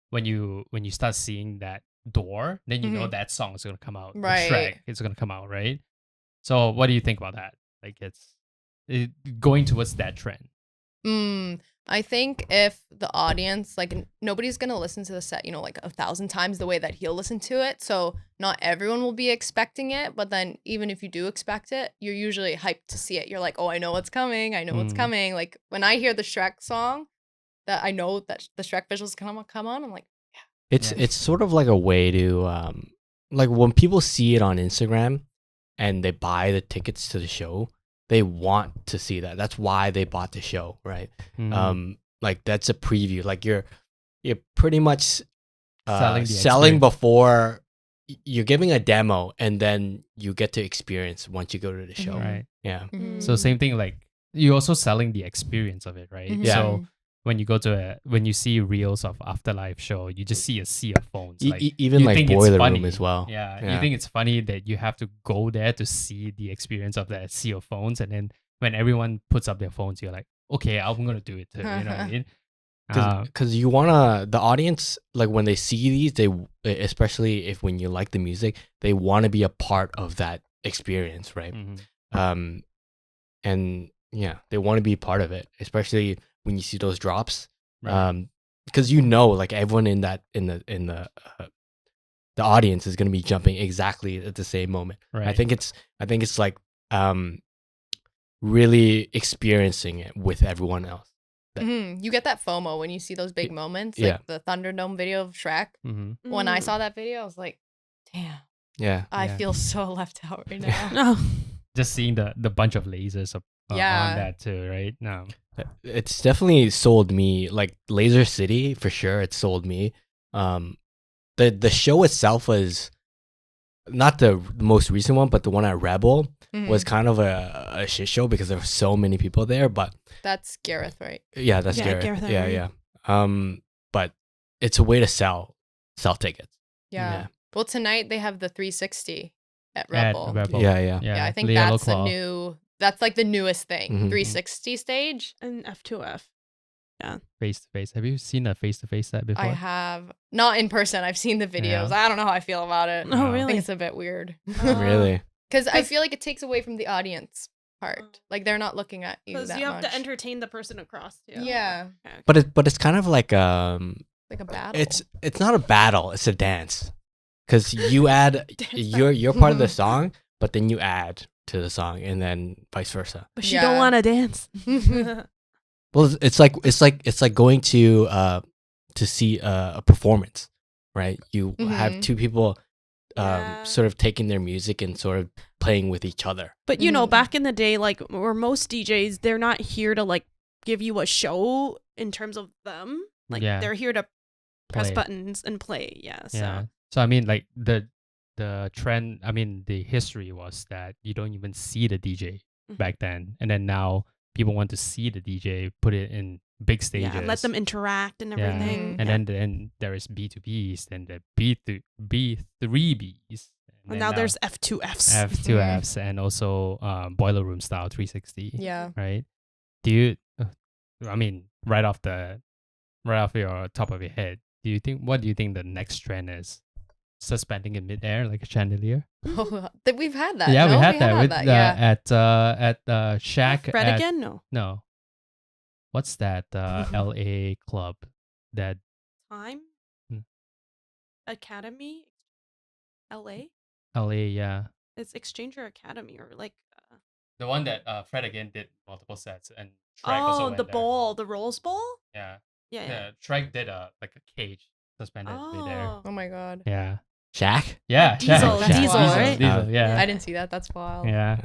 when you start seeing that door, then you know Mhm. that song is gonna come out. Right. The track is gonna come out, right? So what do you think about that? Like going towards that trend. I think if the audience, like, nobody's gonna listen to the set, like 1,000 times the way that he'll listen to it. So not everyone will be expecting it. But then even if you do expect it, you're usually hyped to see it. You're like, oh, I know what's coming. I know what's coming. Like when I hear the Shrek song, that I know that the Shrek visuals come on. I'm like, It's sort of like a way to like when people see it on Instagram and they buy the tickets to the show, they want to see that. That's why they bought the show, right? Like that's a preview. Like you're pretty much Selling the selling experience. before you're giving a demo, and then you get to experience once you go to the show. Right. Yeah. So same thing, like you're also selling the experience of it, right? Mhm. Yeah. So when you go to when you see reels of Afterlife show, you just see a sea of phones. Like Even you like think it's Boiler funny. Room as well. Yeah, Yeah. you think it's funny that you have to go there to see the experience of that sea of phones, and then when everyone puts up their phones, you're like, okay, I'm gonna do it too. You know what I mean? Because you wanna the audience, like when they see these, they especially if when you like the music, they want to be a part of that experience, right? Mhm. And yeah, they want to be part of it, especially when you see those drops. Right. Because like everyone in the audience is gonna be jumping exactly at the same moment. Right. I think it's like really experiencing it with everyone else. You get that FOMO when you see those big moments, Yeah. like the Thunderdome video of Shrek. Mm-hmm. When I saw that video, I was like, damn, Yeah. I Yeah. feel so left out right now. No. Just seeing the bunch of lasers on Yeah. that too, right? No. It's definitely sold me, like Laser City for sure. It sold me. The show itself was not the most recent one, but the one at Rebel was kind of a shit show because there were so many people there. But That's Gareth, right? yeah, that's Yeah, Gareth. Gareth Yeah, Emery. yeah. But it's a way to sell tickets. Yeah. Well, tonight they have the 360 at At Rebel. Rebel. Yeah, yeah. Yeah, I think the Yellow that's Claw, that's like the newest thing. Mhm. 360 stage. And F2F. face to face. Have you seen a face to face set before? I have not in person. I've seen the videos. Yeah. I don't know how I feel about it. Oh, I I really? think it's a bit weird. Really. Because I 'Cause- feel like it takes away from the audience part. Like they're not looking at you Because that you have much. to entertain the person across too. Yeah. Okay. But it's kind of like Like a battle. it's not a battle. It's a dance. Because you add you're part of the song, but then you add to the song, and then vice versa. But she Yeah. don't want to dance. Well, it's like going to see a performance, right? You have Mhm. two people Yeah. sort of taking their music and sort of playing with each other. But you know, Mhm. back in the day, like where most DJs, they're not here to like give you a show in terms of them. Like Yeah. they're here to press Play. buttons and play. Yeah. So Yeah. So I mean, like the trend. I mean, the history was that you don't even see the DJ Mhm. back then, and then now people want to see the DJ, put it in big stages. Yeah, let them interact and Yeah. everything. And Yeah. then there is B2Bs, then the B3Bs. And then now there's F2Fs. F2Fs and also Boiler Room style 360. Yeah. Right? Do you? I mean, right off your top of your head, what do you think the next trend is? Suspending in midair like a chandelier. Oh, we've had that. Yeah, no? we had that with Yeah. at Shack. Fred at- again? No. What's that LA club that Time? Hmm. Academy? LA? LA? Yeah, It's Exchanger Academy or like the one that Fred again did multiple sets and Shrek also oh, went the there. bowl, the Rolls Bowl? Yeah, Yeah. yeah. Shrek did a cage suspended midair. Oh. Oh my god. Yeah, Shaq? yeah. Diesel, Shaq. Diesel, right? Diesel, yeah, I didn't see that. That's wild. yeah.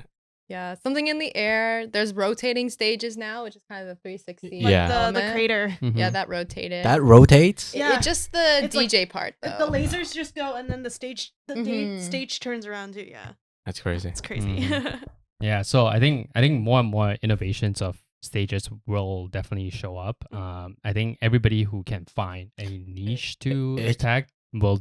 Yeah. Something in the air. There's rotating stages now, which is kind of the 360. Yeah. The element. crater. Yeah, Mhm. that rotated. That rotates? It- Yeah. It's just the It's like- DJ part though. The lasers just go and then the stage Mhm. stage turns around too. Yeah. That's crazy. It's crazy. Yeah, so I think more and more innovations of stages will definitely show up. I think everybody who can find a niche to It- attack will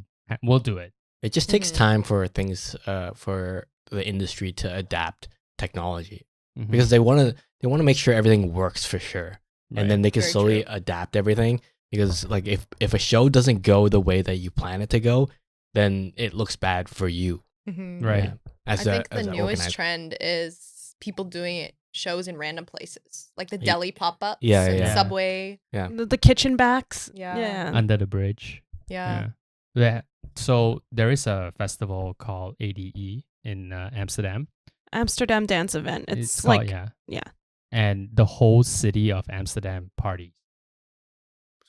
do it. It just takes Mhm. time for things for the industry to adapt technology Mhm. because they want to make sure everything works for sure, Right. and then they can Very slowly true. adapt everything. Because like if a show doesn't go the way that you plan it to go, then it looks bad for you. Mhm. Right. Yeah. I think the as a newest organizer. trend is people doing shows in random places, like the Ye- deli pop-ups, Yeah, and yeah. Subway. The kitchen backs. Yeah. Yeah. Under the bridge. Yeah. Yeah. So there is a festival called ADE in Amsterdam. Amsterdam dance event. It's called, like yeah. And the whole city of Amsterdam parties.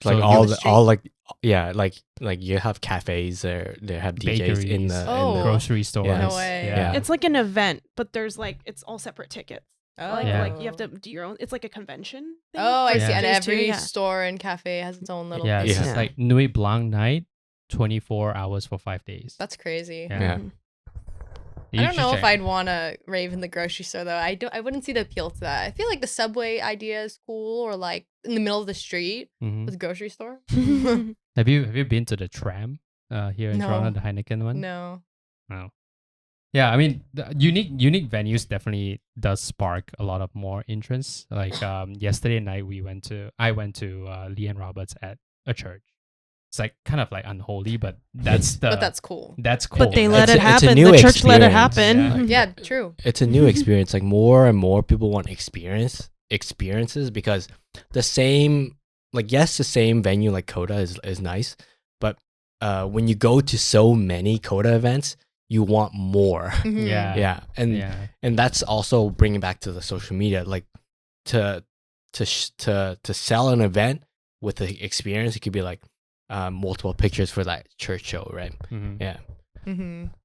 Like So all you- the all like yeah like you have cafes there, they have DJs in Bakeries, the Oh. grocery stores. Yeah. No way. Yeah. it's like an event, but there's like it's all separate tickets. Oh. Like you have to do your own. It's like a convention. Thing Oh, I for see. Yeah. And DJs too, every yeah. store and cafe has its own little. Yeah, it's thing. just Yeah. like Nuit Blanc night, 24 hours for 5 days. That's crazy. Yeah. Yeah. Mhm. You I don't should know if check. I'd want to rave in the grocery store though. I wouldn't see the appeal to that. I feel like the Subway idea is cool, or like in the middle of the street Mhm. with a grocery store. Have you been to the tram here in Toronto, No. the Heineken one? No. No. Yeah, I mean, the unique venues definitely does spark a lot of more interest. Like yesterday night, I went to Lee and Roberts at a church. It's like kind of like unholy, but that's But that's cool. that's cool. But they let It's it a- it's a happen. new The church let it experience. happen. Yeah. Yeah, true. It's a new experience. Like more and more people want experiences because the same the same venue like Coda is nice, but when you go to so many Coda events, you want more. Mhm. Yeah. Yeah, and that's also bringing back to the social media, like to sell an event with the experience. It could be like multiple pictures for that church show, right? Mhm. Yeah,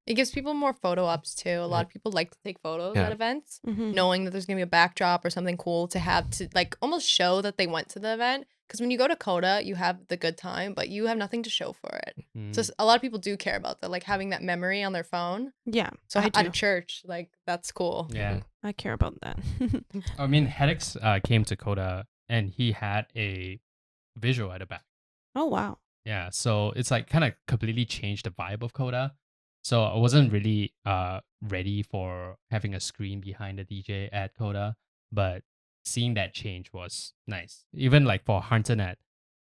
It gives people more photo ops too. A lot of people like to take photos Yeah. at events, Mhm. knowing that there's gonna be a backdrop or something cool to have to like almost show that they went to the event. Because when you go to Coda, you have the good time, but you have nothing to show for it. Mhm. So a lot of people do care about that, like having that memory on their phone. Yeah. So I at a do. church, like that's cool. Yeah. I care about that. I mean, Hedix came to Coda and he had a visual at the back. Oh wow. Yeah, so it's like kind of completely changed the vibe of Coda. So I wasn't really ready for having a screen behind the DJ at Coda, but seeing that change was nice. Even like for Hunternet,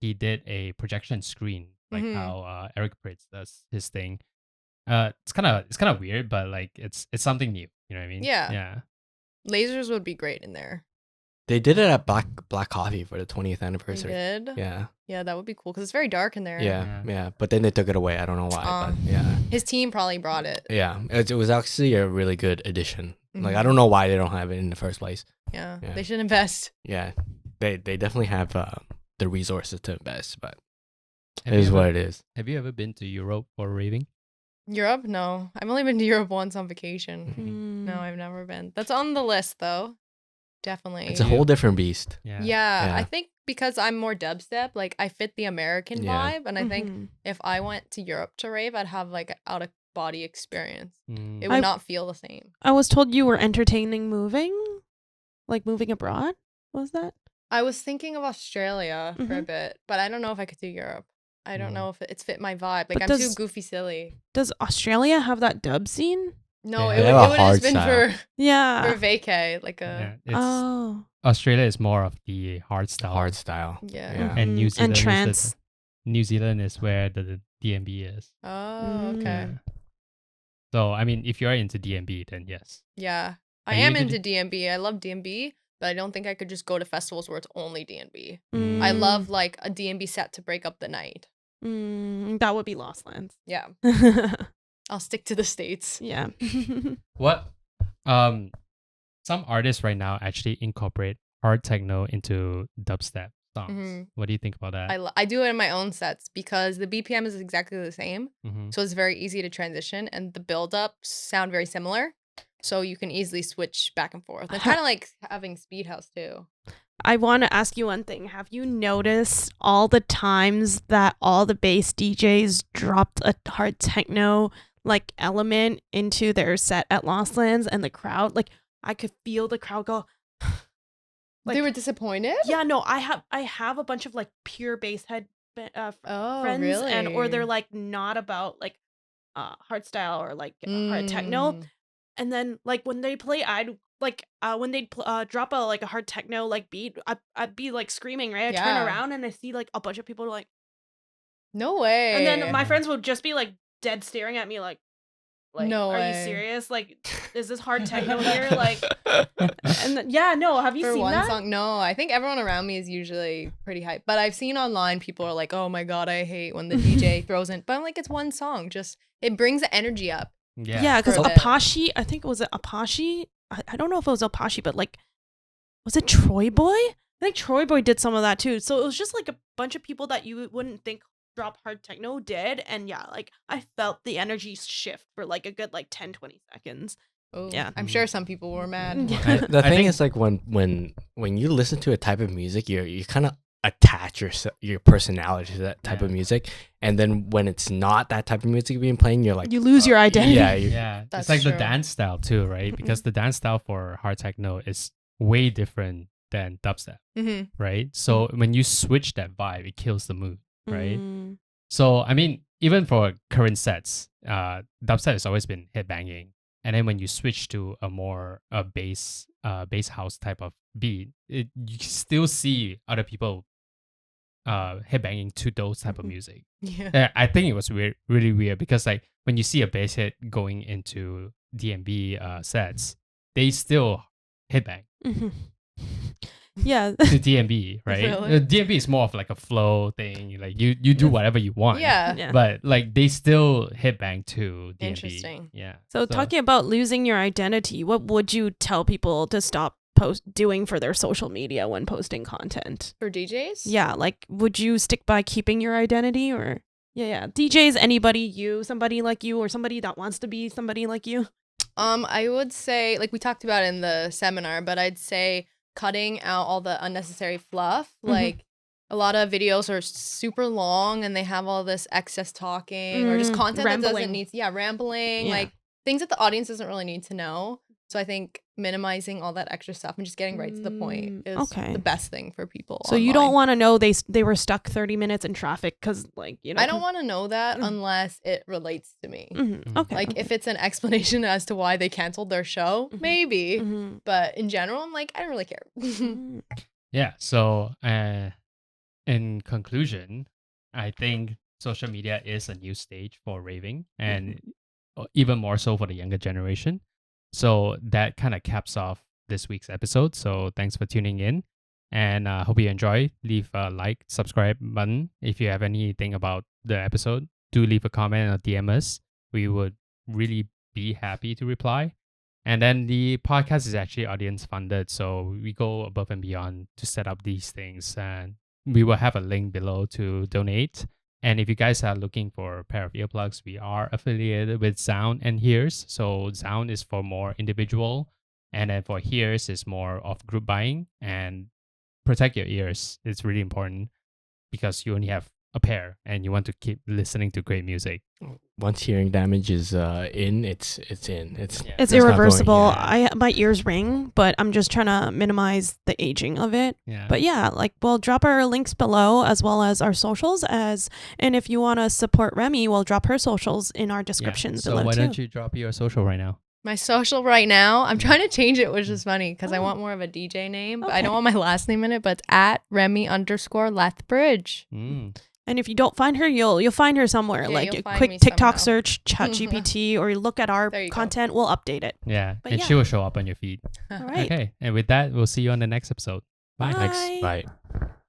he did a projection screen, like Mhm. how Eric Pritz does his thing. It's kind of weird, but like it's something new. You know what I mean? Yeah. Yeah. Lasers would be great in there. they did it at Black Coffee for the 20th They anniversary. did. Yeah, Yeah, that would be cool because it's very dark in there. yeah. But then they took it away. I don't know why, but yeah. His team probably brought it. Yeah, it was actually a really good addition. Like I Mhm. don't know why they don't have it in the first place. Yeah. Yeah. They should invest. Yeah, they definitely have the resources to invest, but Have it you is ever- what it is. Have you ever been to Europe for raving? Europe? No. I've only been to Europe once on vacation. Mm. No, I've never been. That's on the list though. Definitely. It's a whole different beast. Yeah. Yeah, I Yeah. think because I'm more dubstep, like I fit the American Yeah. vibe, and I think Mhm. if I went to Europe to rave, I'd have like an out of body experience. Mm. It would I- not feel the same. I was told you were entertaining moving, like moving abroad. Was that? I was thinking of Australia for a Mhm. bit, but I don't know if I could do Europe. I don't Mm. know if it's fit my vibe. Like But I'm too does- goofy silly. Does Australia have that dub scene? No, Yeah. it They would have a it would have just hard been style. for Yeah. vacay, like Yeah, a it's Oh. Australia is more of the hard style. Hard style. yeah. Yeah. And New Mhm. Zealand And is trance. New Zealand is where the DnB is. Oh, okay. Yeah. So I mean, if you're into DnB, then yes. Yeah. I Are you am into into DnB. I love DnB, but I don't think I could just go to festivals where it's only DnB. I Mm. love like a DnB set to break up the night. That would be Lost Lands. Yeah. I'll stick to the States. Yeah. What? Some artists right now actually incorporate hard techno into dubstep songs. Mhm. What do you think about that? I do it in my own sets because the BPM is exactly the same. Mm-hmm. So it's very easy to transition and the build-ups sound very similar. So you can easily switch back and forth. And kind of like having Speed House too. I want to ask you one thing. Have you noticed all the times that all the bass DJs dropped a hard techno like element into their set at Lost Lands and the crowd, like I could feel the crowd go They were disappointed? yeah, no, I have a bunch of like pure bass head Oh, friends really? and or they're like not about like hard style or like hard techno. Mm. And then like when they play when they'd drop a hard techno like beat, I'd be like screaming, right? I turn Yeah. around and I see like a bunch of people like, No way. and then my Yeah. friends would just be like dead staring at me like No are you way. serious? Like, is this hard techno here? Like, and then, yeah, no, have you For seen one that? song, no. I think everyone around me is usually pretty hyped. But I've seen online people are like, "Oh my god, I hate when the DJ throws in." But I'm like, it's one song. Just it brings the energy up. Yeah, because for a bit. Apache, I think it was Apache. I don't know if it was Apache, but like, was it Troy Boy? I think Troy Boy did some of that too. So it was just like a bunch of people that you wouldn't think drop hard techno did. And yeah, like I felt the energy shift for like a good like 10-20 seconds. Oh, Yeah. I'm sure some people were mad. Yeah. The I thing think- is like when you listen to a type of music, you kind of attach your personality to that type of Yeah. music, and then when it's not that type of music being playing, you're like You lose your identity. Yeah, Yeah, That's it's like the true. dance style too, right? Because the dance style for hard techno is way different than dubstep, Mm-hmm. right? So when you switch that vibe, it kills the mood, right? Mm. So I mean, even for current sets, dubstep has always been headbanging, and then when you switch to a more bass house type of beat, you still see other people headbanging to those type of Mhm. music. Yeah. I think it was really weird because like when you see a bass hit going into DnB sets, they still headbang Mhm. Yeah. to DnB, right? Really? DnB is more of like a flow thing. Like you do whatever you want. Yeah. Yeah. But like they still headbang to DnB. Interesting. Yeah. So talking about losing your identity, what would you tell people to stop doing for their social media when posting content? For DJs? Yeah, like would you stick by keeping your identity or yeah. DJs, anybody, somebody like you or somebody that wants to be somebody like you? I would say, like we talked about in the seminar, but I'd say cutting out all the unnecessary fluff. Mhm. Like a lot of videos are super long and they have all this excess talking or just content that Rambling. doesn't need, rambling, Yeah. like things that the audience doesn't really need to know. So I think minimizing all that extra stuff and just getting right to the point is okay. the best thing for people. So you don't online. want to know they were stuck 30 minutes in traffic because like, you know. I don't want to know that Mm. unless it relates to me. Mhm. Okay. Like if it's an explanation as to why they canceled their show, Mhm. maybe. Mhm. But in general, I'm like, I don't really care. Mhm. Yeah. So in conclusion, I think social media is a new stage for raving and even more so for the younger generation. So that kind of caps off this week's episode. So thanks for tuning in and hope you enjoy. Leave a like, subscribe button. If you have anything about the episode, do leave a comment or DM us. We would really be happy to reply. And then the podcast is actually audience funded. So we go above and beyond to set up these things. And we will have a link below to donate. And if you guys are looking for a pair of earplugs, we are affiliated with Sound and Hears. So Sound is for more individual, and then for Hears is more of group buying. And protect your ears. It's really important because you only have a pair and you want to keep listening to great music. Once hearing damage is in, it's in. It's Yeah. It's not going- irreversible. yeah. My ears ring, but I'm just trying to minimize the aging of it. Yeah. But yeah, like we'll drop our links below as well as our socials and if you want to support Remy, we'll drop her socials in our description So below why too. don't you drop your social right now? My social right now, I'm trying to change it, which is funny because I want more of a DJ name, but I don't want my last name in it, but it's at Remy_Lethbridge. And if you don't find her, you'll find her somewhere. Yeah, Like you'll a find quick me TikTok somehow. search, ChatGPT, or you look at our There you go. content, we'll update it. Yeah. But and yeah. she will show up on your feed. All right. Okay. And with that, we'll see you on the next episode. Bye. Bye. Thanks. Bye.